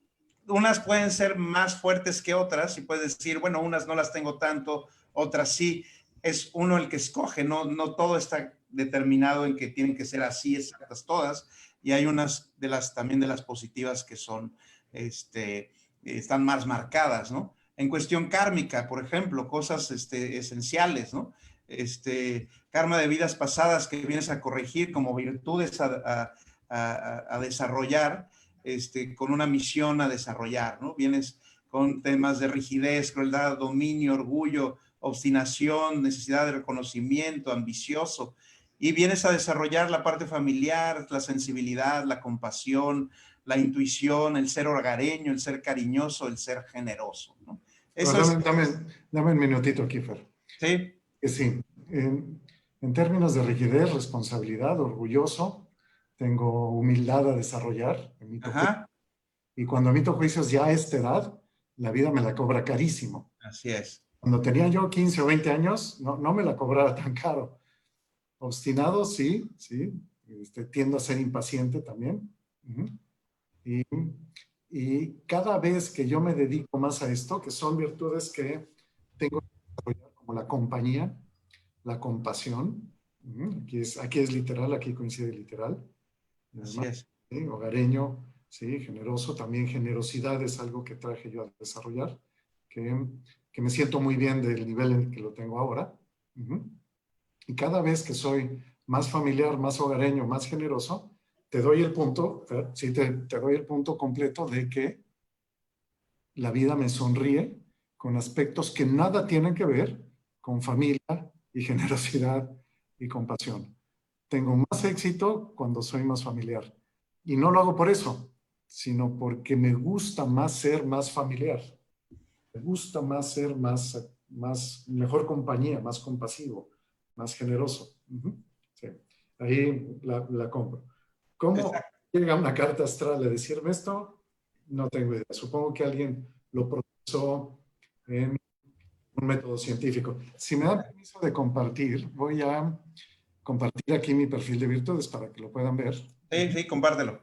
unas pueden ser más fuertes que otras y puedes decir, bueno, unas no las tengo tanto, otras sí. Es uno el que escoge, no todo está determinado en que tienen que ser así exactas todas. Y hay unas también de las positivas que son, están más marcadas, ¿no? En cuestión kármica, por ejemplo, cosas esenciales, ¿no? Karma de vidas pasadas que vienes a corregir como virtudes a desarrollar, con una misión a desarrollar, ¿no? Vienes con temas de rigidez, crueldad, dominio, orgullo, obstinación, necesidad de reconocimiento, ambicioso, y vienes a desarrollar la parte familiar, la sensibilidad, la compasión, la intuición, el ser hogareño, el ser cariñoso, el ser generoso, ¿no? Eso es... Dame un minutito, Kiefer. Sí. Sí, en términos de rigidez, responsabilidad, orgulloso, tengo humildad a desarrollar, emito juicios, y cuando emito juicios ya a esta edad, la vida me la cobra carísimo. Así es. Cuando tenía yo 15 o 20 años, no me la cobraba tan caro. Obstinado, sí, tiendo a ser impaciente también. Y cada vez que yo me dedico más a esto, que son virtudes que tengo que desarrollar, como la compañía, la compasión, aquí es literal, aquí coincide literal. Así es. ¿Sí? Hogareño, ¿sí? Generoso, también generosidad es algo que traje yo a desarrollar, que me siento muy bien del nivel en el que lo tengo ahora. Y cada vez que soy más familiar, más hogareño, más generoso, te doy el punto, sí, te doy el punto completo de que la vida me sonríe con aspectos que nada tienen que ver con familia y generosidad y compasión. Tengo más éxito cuando soy más familiar. Y no lo hago por eso, sino porque me gusta más ser más familiar. Me gusta más ser mejor compañía, más compasivo, más generoso. Sí. Ahí la compro. ¿Cómo llega una carta astral a decirme esto? No tengo idea. Supongo que alguien lo procesó en un método científico. Si me dan permiso de compartir, voy a compartir aquí mi perfil de virtudes para que lo puedan ver. Sí, compártelo.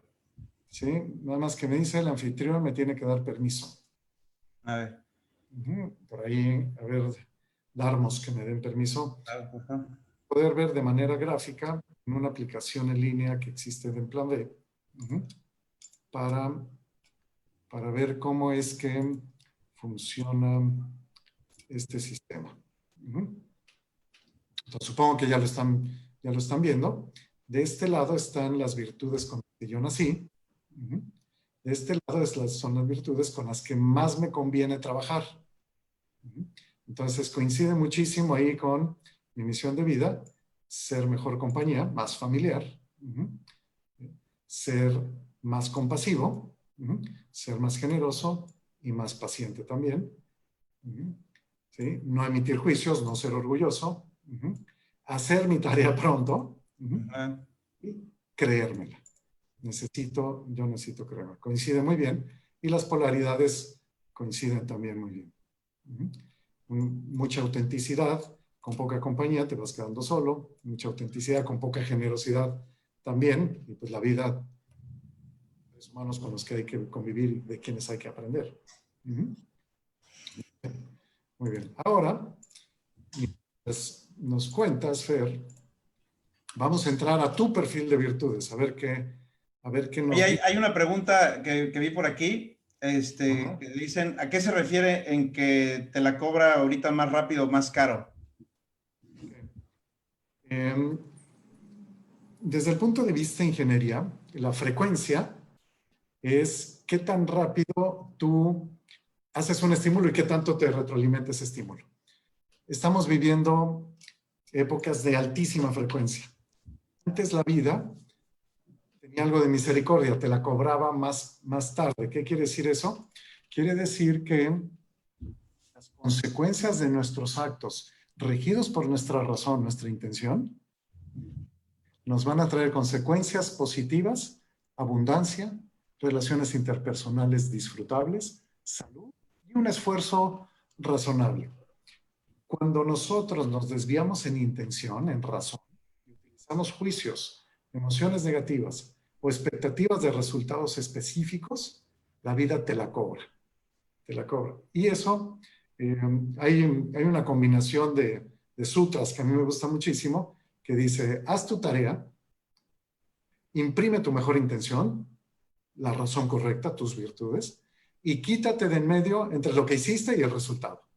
Sí, nada más que me dice el anfitrión, me tiene que dar permiso. A ver. Por ahí, a ver, Darmos, que me den permiso. Ajá. Poder ver de manera gráfica en una aplicación en línea que existe en Plan B, para, para ver cómo es que funciona este sistema. Entonces, supongo que ya lo están viendo. De este lado están las virtudes con las que yo nací. De este lado son las virtudes con las que más me conviene trabajar. Entonces, coincide muchísimo ahí con mi misión de vida: ser mejor compañía, más familiar, ser más compasivo, ser más generoso y más paciente también. ¿Sí? No emitir juicios, no ser orgulloso, hacer mi tarea pronto, y creérmela. Yo necesito creerme. Coincide muy bien, y las polaridades coinciden también muy bien. Mucha autenticidad con poca compañía, te vas quedando solo. Mucha autenticidad con poca generosidad también, y pues la vida, los humanos con los que hay que convivir, de quienes hay que aprender. Muy bien. Ahora, pues, nos cuentas, Fer, vamos a entrar a tu perfil de virtudes, a ver qué nos Oye, dice. hay una pregunta que vi por aquí, que dicen, ¿a qué se refiere en que te la cobra ahorita más rápido o más caro? Desde el punto de vista de ingeniería, la frecuencia es qué tan rápido tú haces un estímulo y qué tanto te retroalimenta ese estímulo. Estamos viviendo épocas de altísima frecuencia. Antes la vida tenía algo de misericordia, te la cobraba más tarde. ¿Qué quiere decir eso? Quiere decir que las consecuencias de nuestros actos, regidos por nuestra razón, nuestra intención, nos van a traer consecuencias positivas: abundancia, relaciones interpersonales disfrutables, salud y un esfuerzo razonable. Cuando nosotros nos desviamos en intención, en razón, y utilizamos juicios, emociones negativas o expectativas de resultados específicos, la vida te la cobra. Te la cobra. Y eso, hay una combinación de sutras que a mí me gusta muchísimo, que dice: haz tu tarea, imprime tu mejor intención, la razón correcta, tus virtudes, y quítate de en medio entre lo que hiciste y el resultado.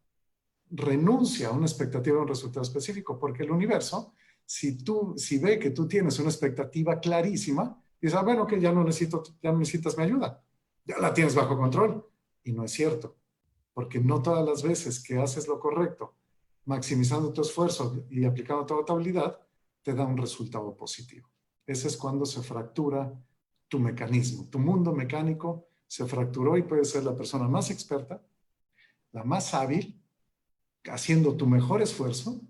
Renuncia a una expectativa de un resultado específico, porque el universo, si ve que tú tienes una expectativa clarísima, dice: bueno, que ya no necesitas mi ayuda, ya la tienes bajo control. Y no es cierto, porque no todas las veces que haces lo correcto, maximizando tu esfuerzo y aplicando toda tu habilidad, te da un resultado positivo. Ese es cuando se fractura tu mecanismo. Tu mundo mecánico se fracturó, y puedes ser la persona más experta, la más hábil, haciendo tu mejor esfuerzo,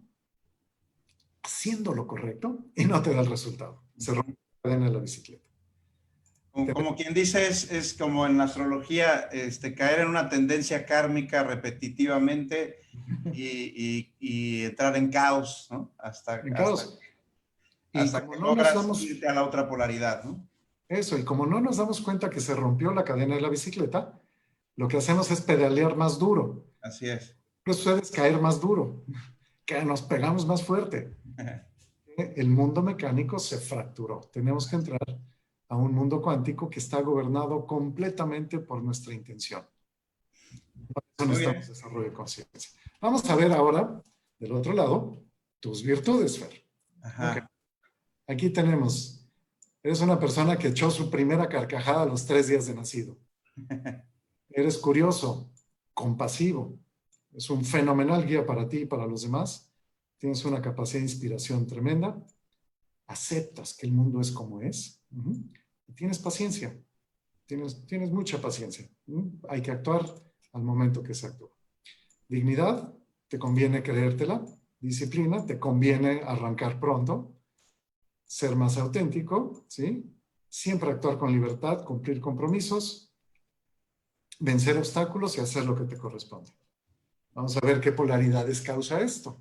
haciendo lo correcto, y no te da el resultado. Se rompe la cadena de la bicicleta. Como quien dice, es como en la astrología, caer en una tendencia kármica repetitivamente y entrar en caos, ¿no? En caos. Hasta como que no nos logras damos irte a la otra polaridad, ¿no? eso, y como no nos damos cuenta que se rompió la cadena de la bicicleta, lo que hacemos es pedalear más duro. Así es. Lo sucede es caer más duro, que nos pegamos más fuerte. El mundo mecánico se fracturó. Tenemos que entrar a un mundo cuántico que está gobernado completamente por nuestra intención. Por eso necesitamos desarrollo de conciencia. Vamos a ver ahora, del otro lado, tus virtudes, Fer. Okay. Aquí tenemos: eres una persona que echó su primera carcajada a los 3 días de nacido. Eres curioso, compasivo. Es un fenomenal guía para ti y para los demás. Tienes una capacidad de inspiración tremenda. Aceptas que el mundo es como es. Y tienes paciencia. Tienes mucha paciencia. Hay que actuar al momento que se actúa. Dignidad, te conviene creértela. Disciplina, te conviene arrancar pronto. Ser más auténtico, ¿sí? Siempre actuar con libertad, cumplir compromisos, vencer obstáculos y hacer lo que te corresponde. Vamos a ver qué polaridades causa esto.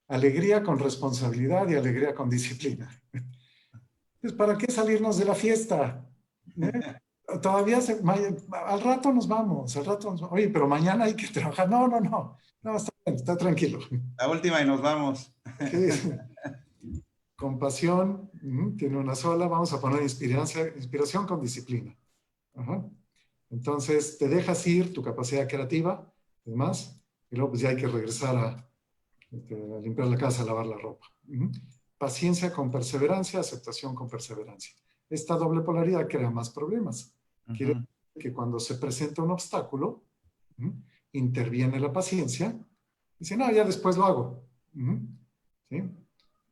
Alegría con responsabilidad y alegría con disciplina. Pues, ¿para qué salirnos de la fiesta? Todavía al rato nos vamos, al rato nos vamos. Oye, pero mañana hay que trabajar. No, no, no. No, está bien, está tranquilo. La última y nos vamos. Sí. Compasión, tiene una sola. Vamos a poner inspiración con disciplina. Ajá. Entonces, te dejas ir tu capacidad creativa, además, y luego pues ya hay que regresar a limpiar la casa, a lavar la ropa. Paciencia con perseverancia, aceptación con perseverancia. Esta doble polaridad crea más problemas. Quiere decir que cuando se presenta un obstáculo, interviene la paciencia, y dice, no, ya después lo hago. ¿Sí?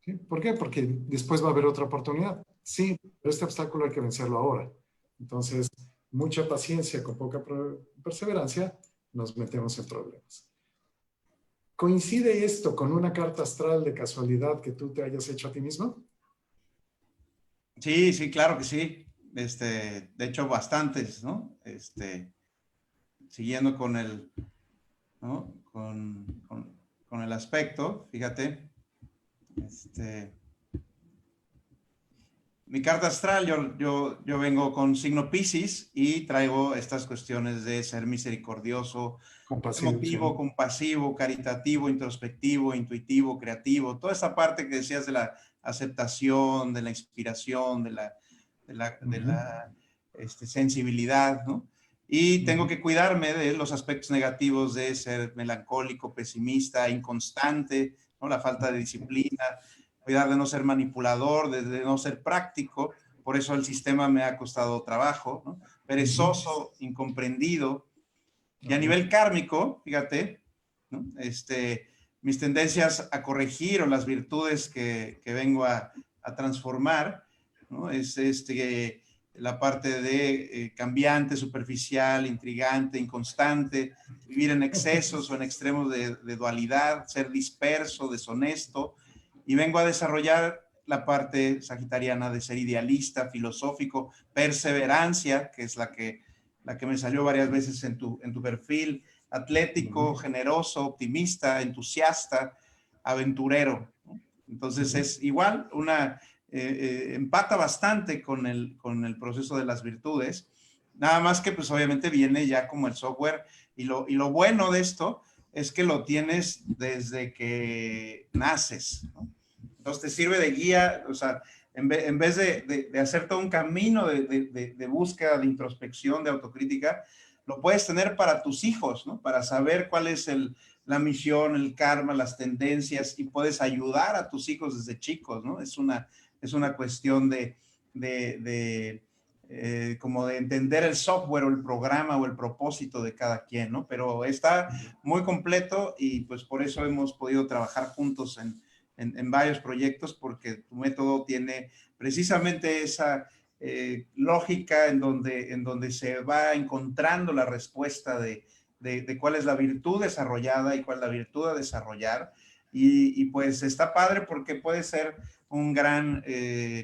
¿Sí? ¿Por qué? Porque después va a haber otra oportunidad. Sí, pero este obstáculo hay que vencerlo ahora. Entonces, mucha paciencia con poca perseverancia, nos metemos en problemas. ¿Coincide esto con una carta astral de casualidad que tú te hayas hecho a ti mismo? Sí, sí, claro que sí. De hecho, bastantes, ¿no? Siguiendo con el, ¿no? Con el aspecto, fíjate, mi carta astral, yo vengo con signo Piscis y traigo estas cuestiones de ser misericordioso, Compasivo, sí. emotivo, compasivo, caritativo, introspectivo, intuitivo, creativo, toda esa parte que decías de la aceptación, de la inspiración, de la sensibilidad, ¿no? Y tengo que cuidarme de los aspectos negativos de ser melancólico, pesimista, inconstante, ¿no? La falta de disciplina, cuidar de no ser manipulador, de no ser práctico. Por eso el sistema me ha costado trabajo, ¿no? Perezoso, incomprendido. Y a nivel kármico, fíjate, ¿no? Mis tendencias a corregir o las virtudes que vengo a transformar, ¿no? Es la parte de cambiante, superficial, intrigante, inconstante, vivir en excesos o en extremos de dualidad, ser disperso, deshonesto, y vengo a desarrollar la parte sagitariana de ser idealista, filosófico, perseverancia, que es la que me salió varias veces en tu perfil, atlético, generoso, optimista, entusiasta, aventurero, ¿no? Entonces es igual, empata bastante con el proceso de las virtudes, nada más que pues obviamente viene ya como el software y lo bueno de esto es que lo tienes desde que naces, ¿no? Entonces te sirve de guía, o sea, en vez de hacer todo un camino de búsqueda, de introspección, de autocrítica, lo puedes tener para tus hijos, ¿no? Para saber cuál es la misión, el karma, las tendencias, y puedes ayudar a tus hijos desde chicos, ¿no? Es una cuestión como de entender el software o el programa o el propósito de cada quien, ¿no? Pero está muy completo y pues por eso hemos podido trabajar juntos en varios proyectos, porque tu método tiene precisamente esa lógica en donde se va encontrando la respuesta de cuál es la virtud desarrollada y cuál es la virtud a desarrollar. Y pues está padre porque puede ser un gran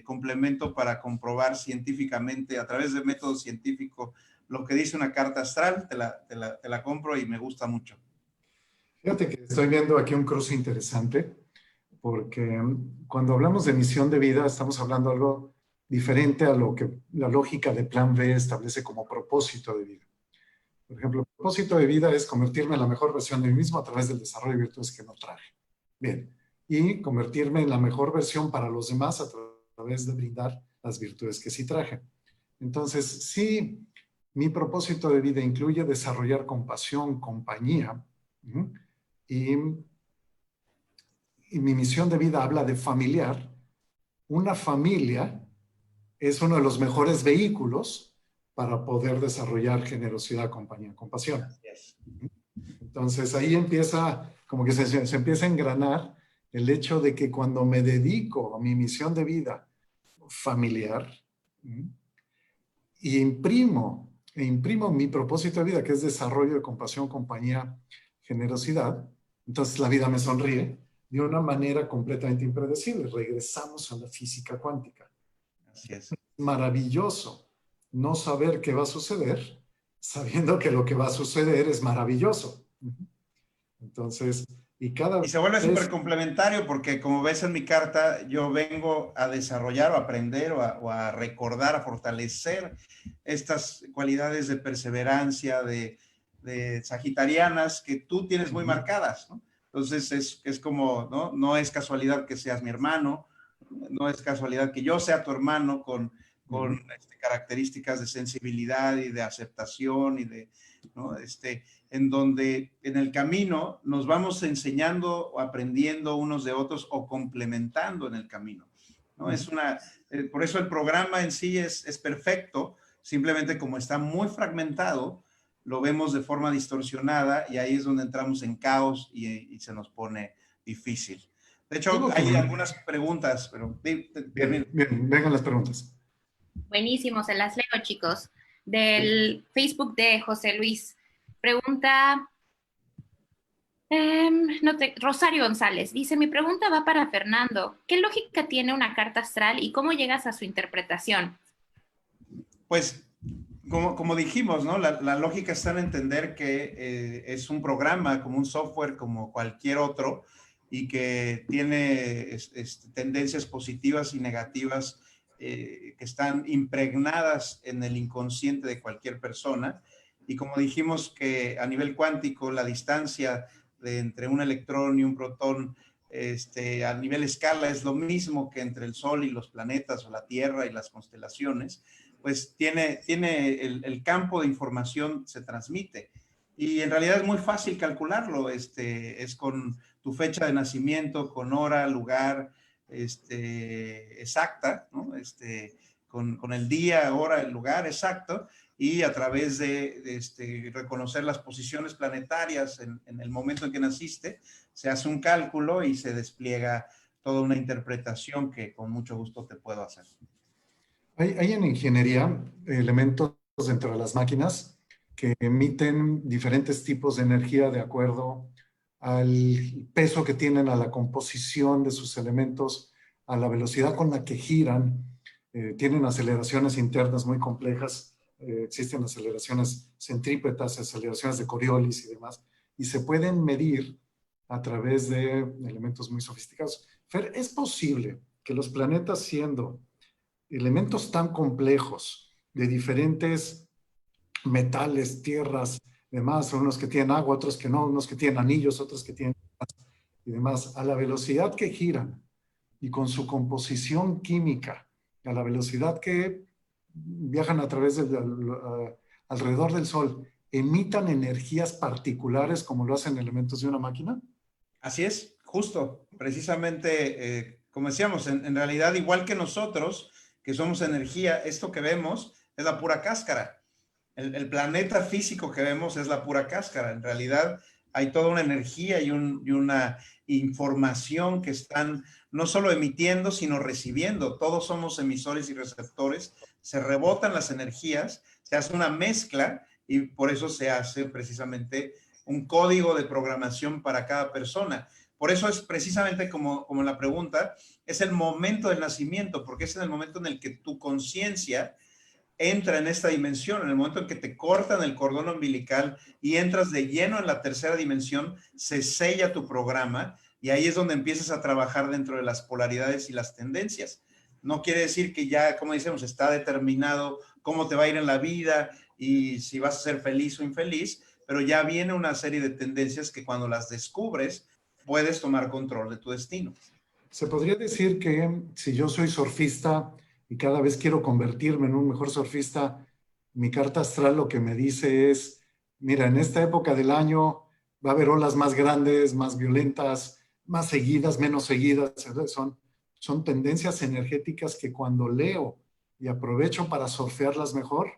complemento para comprobar científicamente, a través de método científico, lo que dice una carta astral. Te la compro y me gusta mucho. Fíjate que estoy viendo aquí un cruce interesante, porque cuando hablamos de misión de vida, estamos hablando de algo diferente a lo que la lógica de Plan B establece como propósito de vida. Por ejemplo, el propósito de vida es convertirme en la mejor versión de mí mismo a través del desarrollo de virtudes que no traje. Bien, y convertirme en la mejor versión para los demás a través de brindar las virtudes que sí traje. Entonces, sí, mi propósito de vida incluye desarrollar compasión, compañía, y mi misión de vida habla de familiar. Una familia es uno de los mejores vehículos para poder desarrollar generosidad, compañía, compasión. Entonces ahí empieza, como que se empieza a engranar el hecho de que cuando me dedico a mi misión de vida familiar y imprimo mi propósito de vida, que es desarrollo de compasión, compañía, generosidad, entonces la vida me sonríe de una manera completamente impredecible. Regresamos a la física cuántica. Así es. Maravilloso no saber qué va a suceder, sabiendo que lo que va a suceder es maravilloso. Entonces, Y cada Y se vuelve vez, súper complementario porque, como ves en mi carta, yo vengo a desarrollar o a aprender o a recordar, a fortalecer estas cualidades de perseverancia, de sagitarianas que tú tienes muy marcadas, ¿no? Entonces es como, ¿no? No es casualidad que seas mi hermano, no es casualidad que yo sea tu hermano con características de sensibilidad y de aceptación y de, ¿no? En donde en el camino nos vamos enseñando o aprendiendo unos de otros o complementando en el camino, ¿no? Por eso el programa en sí es perfecto, simplemente como está muy fragmentado, lo vemos de forma distorsionada y ahí es donde entramos en caos y se nos pone difícil. De hecho, algo que hay me... algunas preguntas, pero termino. Bien, bien, vengan las preguntas. Buenísimo, se las leo, chicos. Del Facebook de José Luis. Pregunta Rosario González. Dice, mi pregunta va para Fernando. ¿Qué lógica tiene una carta astral y cómo llegas a su interpretación? Pues, como dijimos, ¿no? La lógica está en entender que es un programa, como un software, como cualquier otro, y que tiene tendencias positivas y negativas que están impregnadas en el inconsciente de cualquier persona. Y como dijimos que a nivel cuántico, la distancia entre un electrón y un protón a nivel escala es lo mismo que entre el Sol y los planetas o la Tierra y las constelaciones, pues tiene el campo de información se transmite. Y en realidad es muy fácil calcularlo, es con tu fecha de nacimiento, con hora, lugar, exacta, ¿no? Con el día, hora, el lugar exacto, y a través de reconocer las posiciones planetarias en el momento en que naciste, se hace un cálculo y se despliega toda una interpretación que con mucho gusto te puedo hacer. Hay en ingeniería elementos dentro de las máquinas que emiten diferentes tipos de energía de acuerdo al peso que tienen, a la composición de sus elementos, a la velocidad con la que giran. Tienen aceleraciones internas muy complejas. Existen aceleraciones centrípetas, aceleraciones de Coriolis y demás. Y se pueden medir a través de elementos muy sofisticados. Fer, ¿es posible que los planetas, siendo elementos tan complejos de diferentes metales, tierras, demás, unos que tienen agua, otros que no, unos que tienen anillos, otros que tienen y demás, a la velocidad que giran y con su composición química, a la velocidad que viajan a través alrededor del Sol, emitan energías particulares como lo hacen elementos de una máquina? Así es, justo, precisamente, como decíamos, en realidad, igual que nosotros, que somos energía, esto que vemos es la pura cáscara. El planeta físico que vemos es la pura cáscara. En realidad hay toda una energía y una información que están no solo emitiendo, sino recibiendo. Todos somos emisores y receptores. Se rebotan las energías, se hace una mezcla y por eso se hace precisamente un código de programación para cada persona. Por eso es precisamente como la pregunta, es el momento del nacimiento, porque es en el momento en el que tu conciencia entra en esta dimensión, en el momento en que te cortan el cordón umbilical y entras de lleno en la tercera dimensión, se sella tu programa y ahí es donde empiezas a trabajar dentro de las polaridades y las tendencias. No quiere decir que ya, como decimos, está determinado cómo te va a ir en la vida y si vas a ser feliz o infeliz, pero ya viene una serie de tendencias que cuando las descubres, puedes tomar control de tu destino. Se podría decir que si yo soy surfista y cada vez quiero convertirme en un mejor surfista, mi carta astral lo que me dice es, mira, en esta época del año va a haber olas más grandes, más violentas, más seguidas, menos seguidas. Son tendencias energéticas que cuando leo y aprovecho para surfearlas mejor,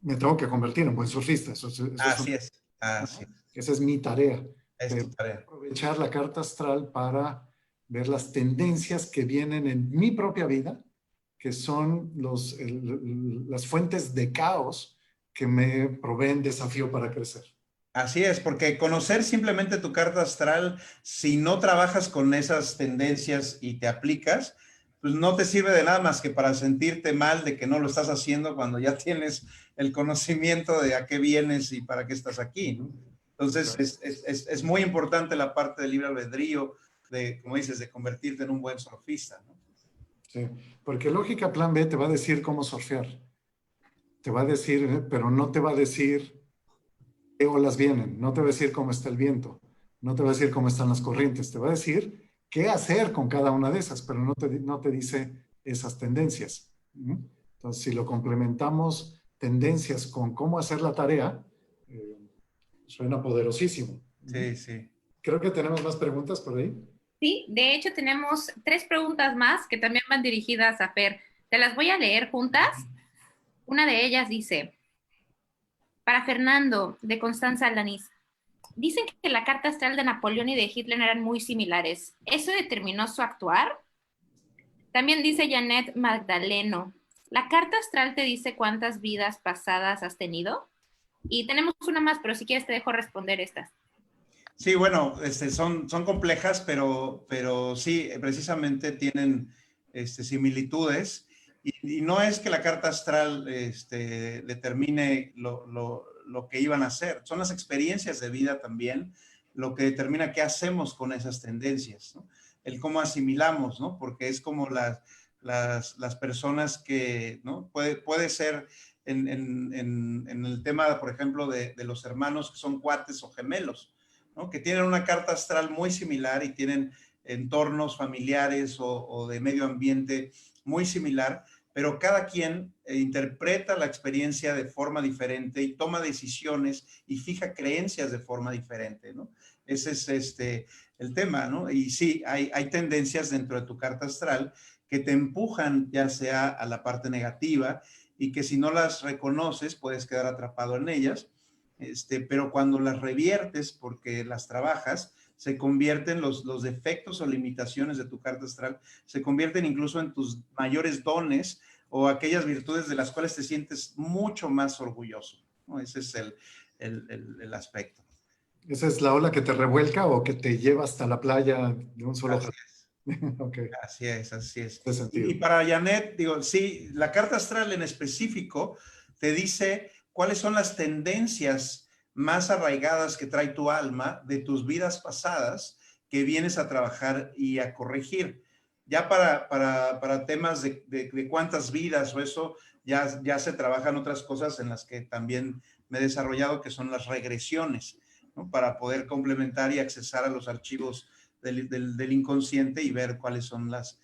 me tengo que convertir en buen surfista. Así es, así es. Esa es mi tarea. Es tu tarea. Aprovechar la carta astral para ver las tendencias que vienen en mi propia vida, que son las fuentes de caos que me proveen desafío para crecer. Así es, porque conocer simplemente tu carta astral, si no trabajas con esas tendencias y te aplicas, pues no te sirve de nada más que para sentirte mal de que no lo estás haciendo cuando ya tienes el conocimiento de a qué vienes y para qué estás aquí, ¿no? Entonces, Claro. es muy importante la parte del libre albedrío, de, como dices, de convertirte en un buen surfista, ¿no? Sí, porque lógica plan B te va a decir cómo surfear. Te va a decir, pero no te va a decir qué olas vienen, no te va a decir cómo está el viento, no te va a decir cómo están las corrientes, te va a decir qué hacer con cada una de esas, pero no te dice esas tendencias. ¿Mm? Entonces, si lo complementamos tendencias con cómo hacer la tarea, eh, suena poderosísimo. ¿Mm? Sí, sí. Creo que tenemos más preguntas por ahí. Sí, de hecho tenemos 3 preguntas más que también van dirigidas a Fer. Te las voy a leer juntas. Una de ellas dice, para Fernando, de Constanza Alaniz, dicen que la carta astral de Napoleón y de Hitler eran muy similares. ¿Eso determinó su actuar? También dice Janet Magdaleno, ¿la carta astral te dice cuántas vidas pasadas has tenido? Y tenemos una más, pero si quieres te dejo responder estas. Sí, bueno, son complejas, pero sí, precisamente tienen similitudes. Y no es que la carta astral determine lo que iban a hacer, son las experiencias de vida también lo que determina qué hacemos con esas tendencias, ¿no? El cómo asimilamos, ¿no? Porque es como las personas que, ¿no? Puede ser en el tema, por ejemplo, de los hermanos que son cuates o gemelos, ¿no? Que tienen una carta astral muy similar y tienen entornos familiares o de medio ambiente muy similar, pero cada quien interpreta la experiencia de forma diferente y toma decisiones y fija creencias de forma diferente, ¿no? Ese es el tema, ¿no? Y sí, hay tendencias dentro de tu carta astral que te empujan ya sea a la parte negativa y que si no las reconoces puedes quedar atrapado en ellas, pero cuando las reviertes porque las trabajas, se convierten los defectos o limitaciones de tu carta astral, se convierten incluso en tus mayores dones o aquellas virtudes de las cuales te sientes mucho más orgulloso, ¿no? Ese es el aspecto. ¿Esa es la ola que te revuelca o que te lleva hasta la playa de un solo Así jalón? es. Ok, Así es, así es. tiene Y sentido. para Janet, digo, sí, la carta astral en específico te dice cuáles son las tendencias más arraigadas que trae tu alma de tus vidas pasadas que vienes a trabajar y a corregir. Ya para temas de cuántas vidas o eso, ya se trabajan otras cosas en las que también me he desarrollado, que son las regresiones, ¿no? Para poder complementar y accesar a los archivos del inconsciente y ver cuáles son las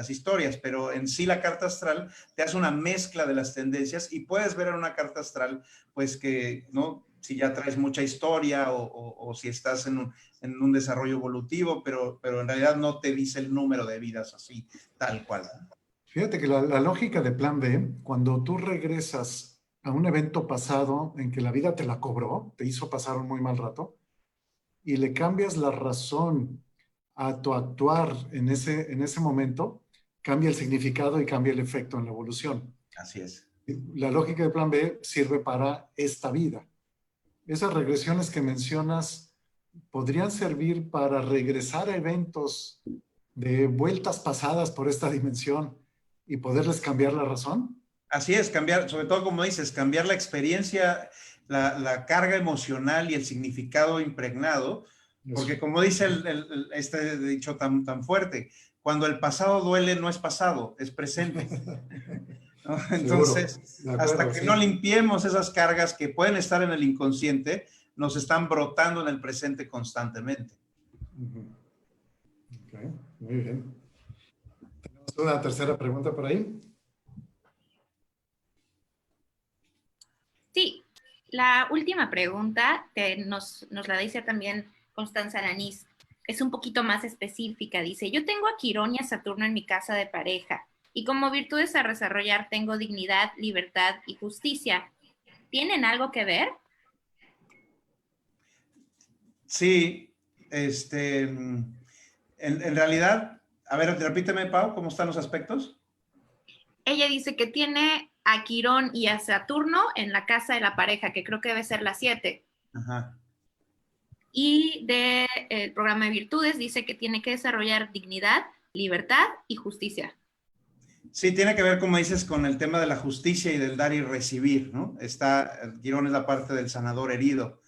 historias, pero en sí la carta astral te hace una mezcla de las tendencias y puedes ver en una carta astral, pues que, ¿no? Si ya traes mucha historia o si estás en un desarrollo evolutivo, pero en realidad no te dice el número de vidas así, tal cual. Fíjate que la lógica de plan B, cuando tú regresas a un evento pasado en que la vida te la cobró, te hizo pasar un muy mal rato, y le cambias la razón a tu actuar en ese momento, cambia el significado y cambia el efecto en la evolución. Así es. La lógica de plan B sirve para esta vida. Esas regresiones que mencionas podrían servir para regresar a eventos de vueltas pasadas por esta dimensión y poderles cambiar la razón. Así es, cambiar, sobre todo como dices, cambiar la experiencia, la carga emocional y el significado impregnado, Eso. porque como dice este dicho tan fuerte, cuando el pasado duele no es pasado, es presente, ¿no? Seguro, Entonces, de hasta acuerdo, que sí. no limpiemos esas cargas que pueden estar en el inconsciente, nos están brotando en el presente constantemente. Ujú. Ok, muy bien. ¿Tenemos una tercera pregunta por ahí? Sí, la última pregunta nos la dice también Constanza Lanís. Es un poquito más específica. Dice, yo tengo a Quirón y a Saturno en mi casa de pareja y como virtudes a desarrollar tengo dignidad, libertad y justicia. ¿Tienen algo que ver? Sí, en realidad, a ver, repíteme, Pau, ¿cómo están los aspectos? Ella dice que tiene a Quirón y a Saturno en la casa de la pareja, que creo que debe ser la 7. Ajá. Y del programa de virtudes dice que tiene que desarrollar dignidad, libertad y justicia. Sí, tiene que ver, como dices, con el tema de la justicia y del dar y recibir, ¿no? Quirón es la parte del sanador herido.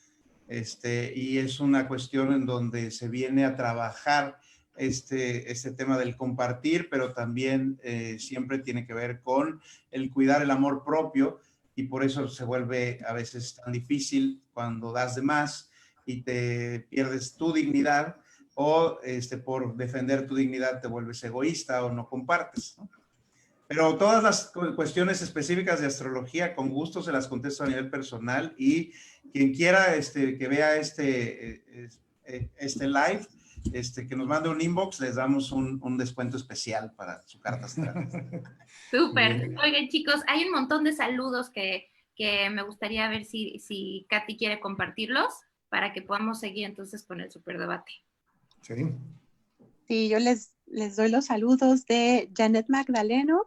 y es una cuestión en donde se viene a trabajar este tema del compartir, pero también siempre tiene que ver con el cuidar el amor propio, y por eso se vuelve a veces tan difícil cuando das de más y te pierdes tu dignidad, o por defender tu dignidad te vuelves egoísta o no compartes, ¿no? Pero todas las cuestiones específicas de astrología, con gusto se las contesto a nivel personal, y quien quiera que vea este live, que nos mande un inbox, les damos un descuento especial para su carta astral. Súper. Oigan, chicos, hay un montón de saludos que me gustaría ver si Katy quiere compartirlos para que podamos seguir entonces con el superdebate. Sí. Sí, yo les doy los saludos de Janet Magdaleno,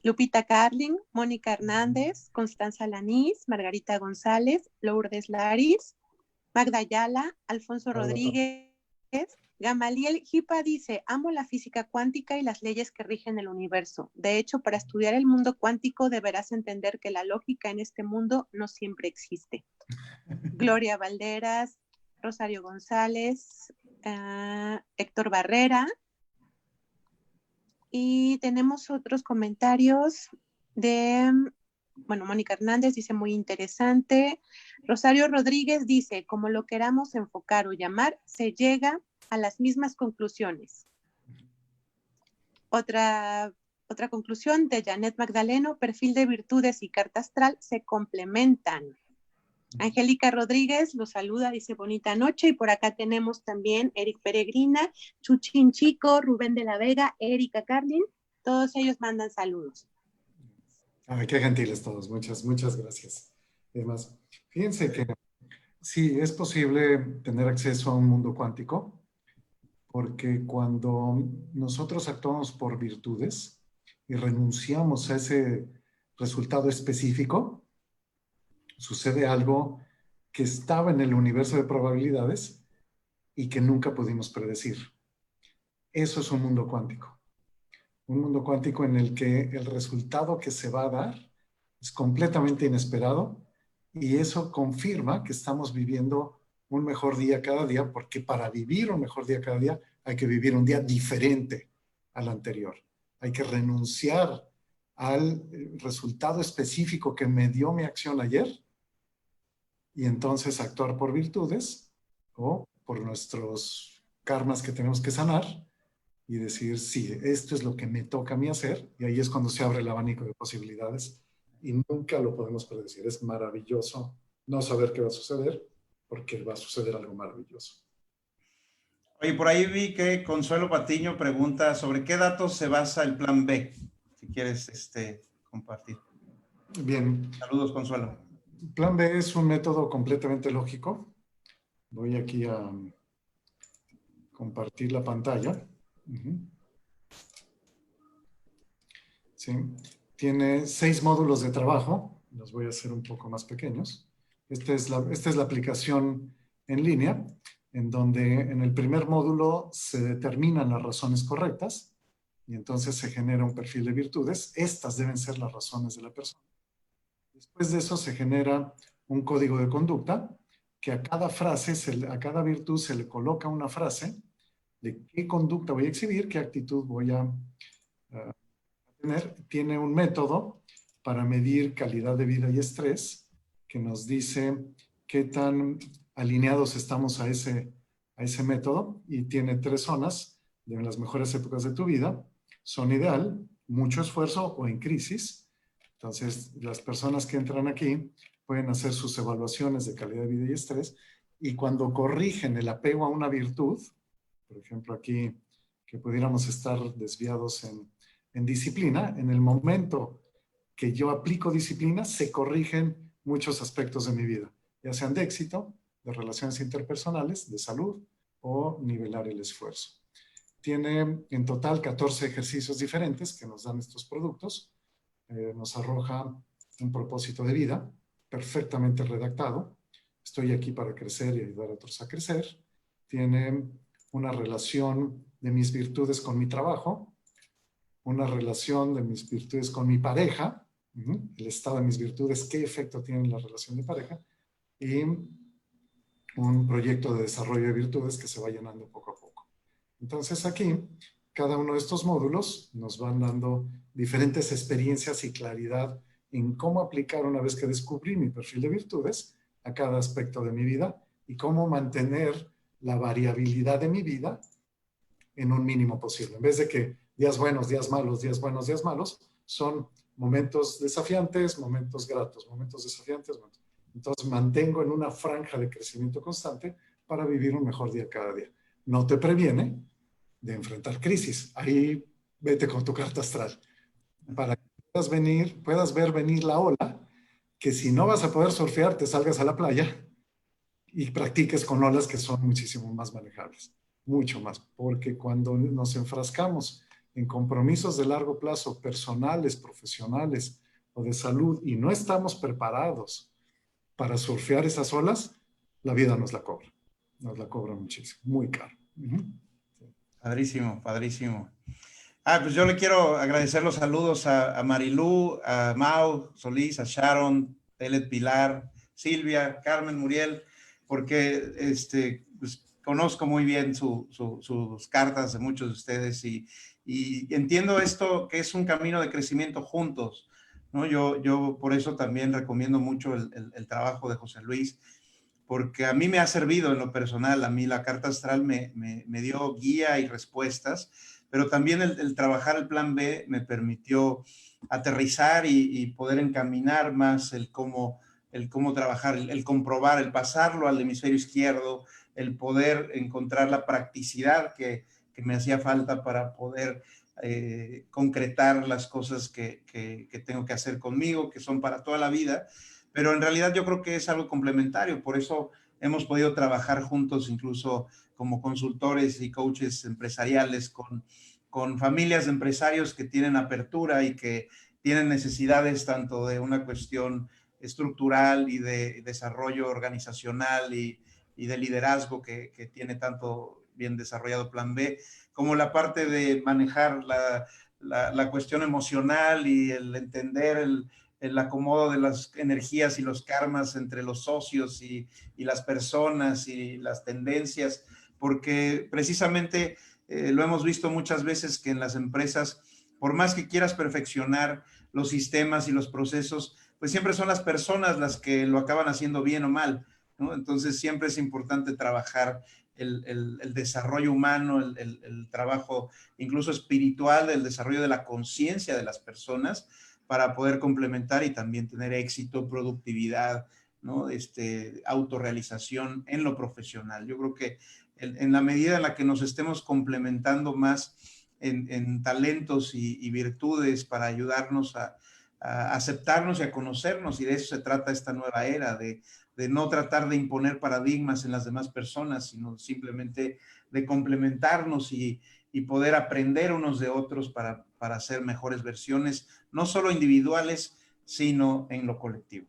Lupita Carlin, Mónica Hernández, Constanza Lanís, Margarita González, Lourdes Laris, Magda Ayala, Alfonso Rodríguez, Gamaliel Jipa dice, amo la física cuántica y las leyes que rigen el universo. De hecho, para estudiar el mundo cuántico deberás entender que la lógica en este mundo no siempre existe. Gloria Valderas, Rosario González, Héctor Barrera. Y tenemos otros comentarios de, bueno, Mónica Hernández dice muy interesante. Rosario Rodríguez dice, como lo queramos enfocar o llamar, se llega a las mismas conclusiones. Otra conclusión de Janet Magdaleno, perfil de virtudes y carta astral se complementan. Angélica Rodríguez los saluda, dice bonita noche, y por acá tenemos también Eric Peregrina, Chuchín Chico, Rubén de la Vega, Erika Carlin, todos ellos mandan saludos. Ay, qué gentiles todos, muchas gracias. Además, fíjense que sí, es posible tener acceso a un mundo cuántico, porque cuando nosotros actuamos por virtudes y renunciamos a ese resultado específico, sucede algo que estaba en el universo de probabilidades y que nunca pudimos predecir. Eso es un mundo cuántico. Un mundo cuántico en el que el resultado que se va a dar es completamente inesperado, y eso confirma que estamos viviendo un mejor día cada día, porque para vivir un mejor día cada día hay que vivir un día diferente al anterior. Hay que renunciar al resultado específico que me dio mi acción ayer, y entonces actuar por virtudes o por nuestros karmas que tenemos que sanar y decir, sí, esto es lo que me toca a mí hacer, y ahí es cuando se abre el abanico de posibilidades y nunca lo podemos predecir. Es maravilloso no saber qué va a suceder, porque va a suceder algo maravilloso. Oye, por ahí vi que Consuelo Patiño pregunta sobre qué datos se basa el plan B, si quieres compartir. Bien. Saludos, Consuelo. Plan B es un método completamente lógico. Voy aquí a compartir la pantalla. Sí. Tiene 6 módulos de trabajo. Los voy a hacer un poco más pequeños. Esta es la aplicación en línea, en donde en el primer módulo se determinan las razones correctas y entonces se genera un perfil de virtudes. Estas deben ser las razones de la persona. Después de eso se genera un código de conducta, que a cada frase, a cada virtud se le coloca una frase de qué conducta voy a exhibir, qué actitud voy a tener. Tiene un método para medir calidad de vida y estrés, que nos dice qué tan alineados estamos a ese método, y tiene 3 zonas de las mejores épocas de tu vida: zona ideal, mucho esfuerzo o en crisis. Entonces, las personas que entran aquí pueden hacer sus evaluaciones de calidad de vida y estrés, y cuando corrigen el apego a una virtud, por ejemplo aquí, que pudiéramos estar desviados en disciplina, en el momento que yo aplico disciplina, se corrigen muchos aspectos de mi vida, ya sean de éxito, de relaciones interpersonales, de salud o nivelar el esfuerzo. Tiene en total 14 ejercicios diferentes que nos dan estos productos. Nos arroja un propósito de vida perfectamente redactado. Estoy aquí para crecer y ayudar a otros a crecer. Tiene una relación de mis virtudes con mi trabajo, una relación de mis virtudes con mi pareja, el estado de mis virtudes, qué efecto tiene en la relación de pareja, y un proyecto de desarrollo de virtudes que se va llenando poco a poco. Entonces aquí, cada uno de estos módulos nos van dando diferentes experiencias y claridad en cómo aplicar una vez que descubrí mi perfil de virtudes a cada aspecto de mi vida y cómo mantener la variabilidad de mi vida en un mínimo posible. En vez de que días buenos, días malos, días buenos, días malos, son momentos desafiantes, momentos gratos, momentos desafiantes. Entonces mantengo en una franja de crecimiento constante para vivir un mejor día cada día. No te previene de enfrentar crisis. Ahí vete con tu carta astral para que puedas ver venir la ola, que si no vas a poder surfear, te salgas a la playa y practiques con olas que son muchísimo más manejables, mucho más, porque cuando nos enfrascamos en compromisos de largo plazo, personales, profesionales o de salud, y no estamos preparados para surfear esas olas, la vida nos la cobra muchísimo, muy caro. Padrísimo, padrísimo. Pues yo le quiero agradecer los saludos a Marilú, a Mau Solís, a Sharon, Telet Pilar, Silvia, Carmen Muriel, porque pues, conozco muy bien sus cartas de muchos de ustedes y entiendo esto que es un camino de crecimiento juntos, ¿no? Yo por eso también recomiendo mucho el trabajo de José Luis, porque a mí me ha servido en lo personal, a mí la carta astral me dio guía y respuestas, pero también el trabajar el plan B me permitió aterrizar y poder encaminar más el cómo trabajar, el comprobar, el pasarlo al hemisferio izquierdo, el poder encontrar la practicidad que me hacía falta para poder concretar las cosas que tengo que hacer conmigo, que son para toda la vida, pero en realidad yo creo que es algo complementario, por eso hemos podido trabajar juntos incluso como consultores y coaches empresariales con familias de empresarios que tienen apertura y que tienen necesidades tanto de una cuestión estructural y de desarrollo organizacional y de liderazgo que tiene tanto bien desarrollado Plan B, como la parte de manejar la cuestión emocional y el entender el acomodo de las energías y los karmas entre los socios y las personas y las tendencias, porque precisamente lo hemos visto muchas veces que en las empresas, por más que quieras perfeccionar los sistemas y los procesos, pues siempre son las personas las que lo acaban haciendo bien o mal, ¿no? Entonces siempre es importante trabajar el desarrollo humano, el trabajo incluso espiritual, el desarrollo de la conciencia de las personas para poder complementar y también tener éxito, productividad, ¿no? Autorrealización en lo profesional. Yo creo que en la medida en la que nos estemos complementando más en talentos y virtudes para ayudarnos a aceptarnos y a conocernos, y de eso se trata esta nueva era, de no tratar de imponer paradigmas en las demás personas, sino simplemente de complementarnos y poder aprender unos de otros para ser mejores versiones, no solo individuales, sino en lo colectivo.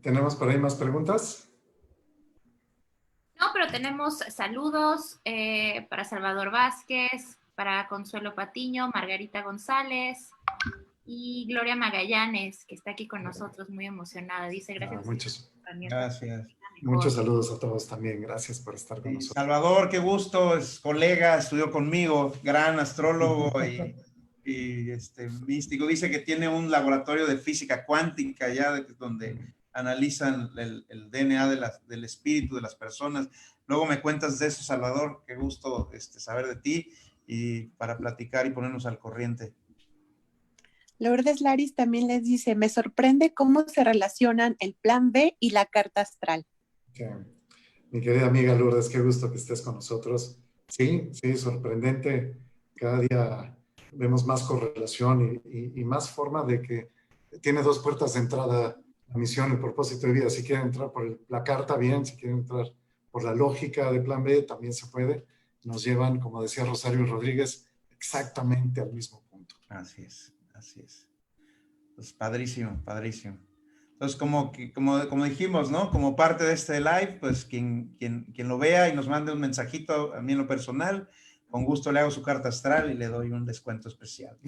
¿Tenemos por ahí más preguntas? No, pero tenemos saludos para Salvador Vázquez, para Consuelo Patiño, Margarita González y Gloria Magallanes, que está aquí con nosotros, muy emocionada. Dice gracias. Muchos saludos a todos también. Gracias por estar con nosotros. Salvador, qué gusto, es colega, estudió conmigo, gran astrólogo y místico. Dice que tiene un laboratorio de física cuántica ya donde analizan el DNA del espíritu de las personas. Luego me cuentas de eso, Salvador. Qué gusto saber de ti y para platicar y ponernos al corriente. Lourdes Laris también les dice, me sorprende cómo se relacionan el plan B y la carta astral. Okay. Mi querida amiga Lourdes, qué gusto que estés con nosotros. Sí, sorprendente. Cada día vemos más correlación y más forma de que tiene dos puertas de entrada la misión, el propósito de vida. Si quieren entrar por la carta, bien. Si quieren entrar por la lógica de plan B, también se puede. Nos llevan, como decía Rosario Rodríguez, exactamente al mismo punto. Así es. Pues padrísimo, padrísimo. Entonces, como dijimos, ¿no? Como parte de este live, pues quien lo vea y nos mande un mensajito a mí en lo personal, con gusto le hago su carta astral y le doy un descuento especial.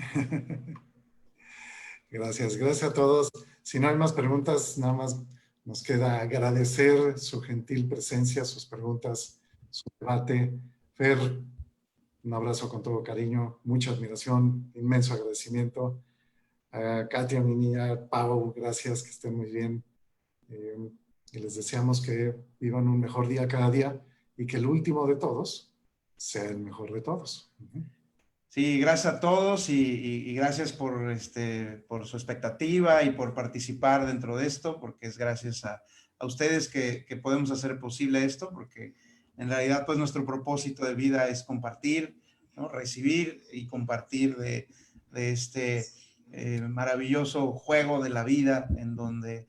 Gracias, gracias a todos. Si no hay más preguntas, nada más nos queda agradecer su gentil presencia, sus preguntas, su debate. Fer, un abrazo con todo cariño, mucha admiración, inmenso agradecimiento. A Katia, mi niña, Pau, gracias, que estén muy bien. Y les deseamos que vivan un mejor día cada día y que el último de todos sea el mejor de todos. Sí, gracias a todos y gracias por su expectativa y por participar dentro de esto, porque es gracias a ustedes que podemos hacer posible esto, porque en realidad pues nuestro propósito de vida es compartir, ¿no? Recibir y compartir de este maravilloso juego de la vida en donde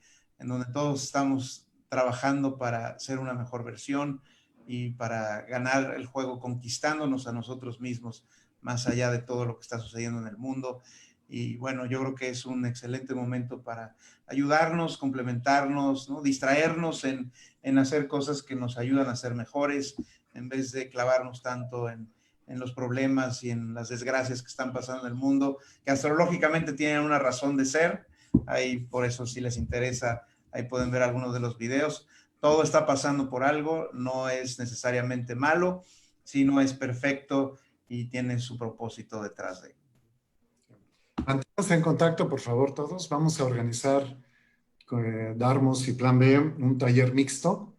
todos estamos trabajando para ser una mejor versión y para ganar el juego conquistándonos a nosotros mismos más allá de todo lo que está sucediendo en el mundo. Y bueno, yo creo que es un excelente momento para ayudarnos, complementarnos, ¿no? Distraernos en hacer cosas que nos ayudan a ser mejores, en vez de clavarnos tanto en los problemas y en las desgracias que están pasando en el mundo, que astrológicamente tienen una razón de ser. Ahí, por eso, si les interesa, ahí pueden ver algunos de los videos. Todo está pasando por algo, no es necesariamente malo, sino es perfecto y tiene su propósito detrás de él. Manténganse en contacto, por favor, todos. Vamos a organizar Darmos y Plan B un taller mixto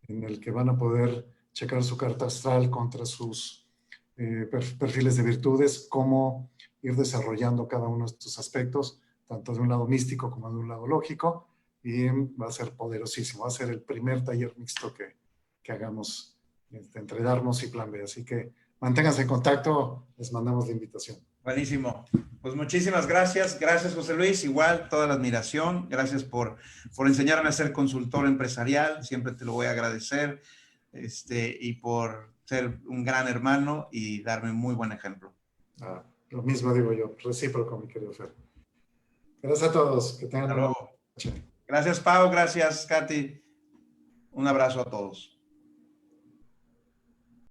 en el que van a poder checar su carta astral contra sus perfiles de virtudes, cómo ir desarrollando cada uno de estos aspectos, tanto de un lado místico como de un lado lógico, y va a ser poderosísimo. Va a ser el primer taller mixto que hagamos entre Darmos y Plan B. Así que manténganse en contacto, les mandamos la invitación. Buenísimo. Pues muchísimas gracias. Gracias, José Luis. Igual, toda la admiración. Gracias por enseñarme a ser consultor empresarial. Siempre te lo voy a agradecer. Y por ser un gran hermano y darme un muy buen ejemplo. Lo mismo digo yo. Recíproco, mi querido Fer. Gracias a todos. Que tengan Hasta una luego. Gracias, Pau. Gracias, Katy. Un abrazo a todos.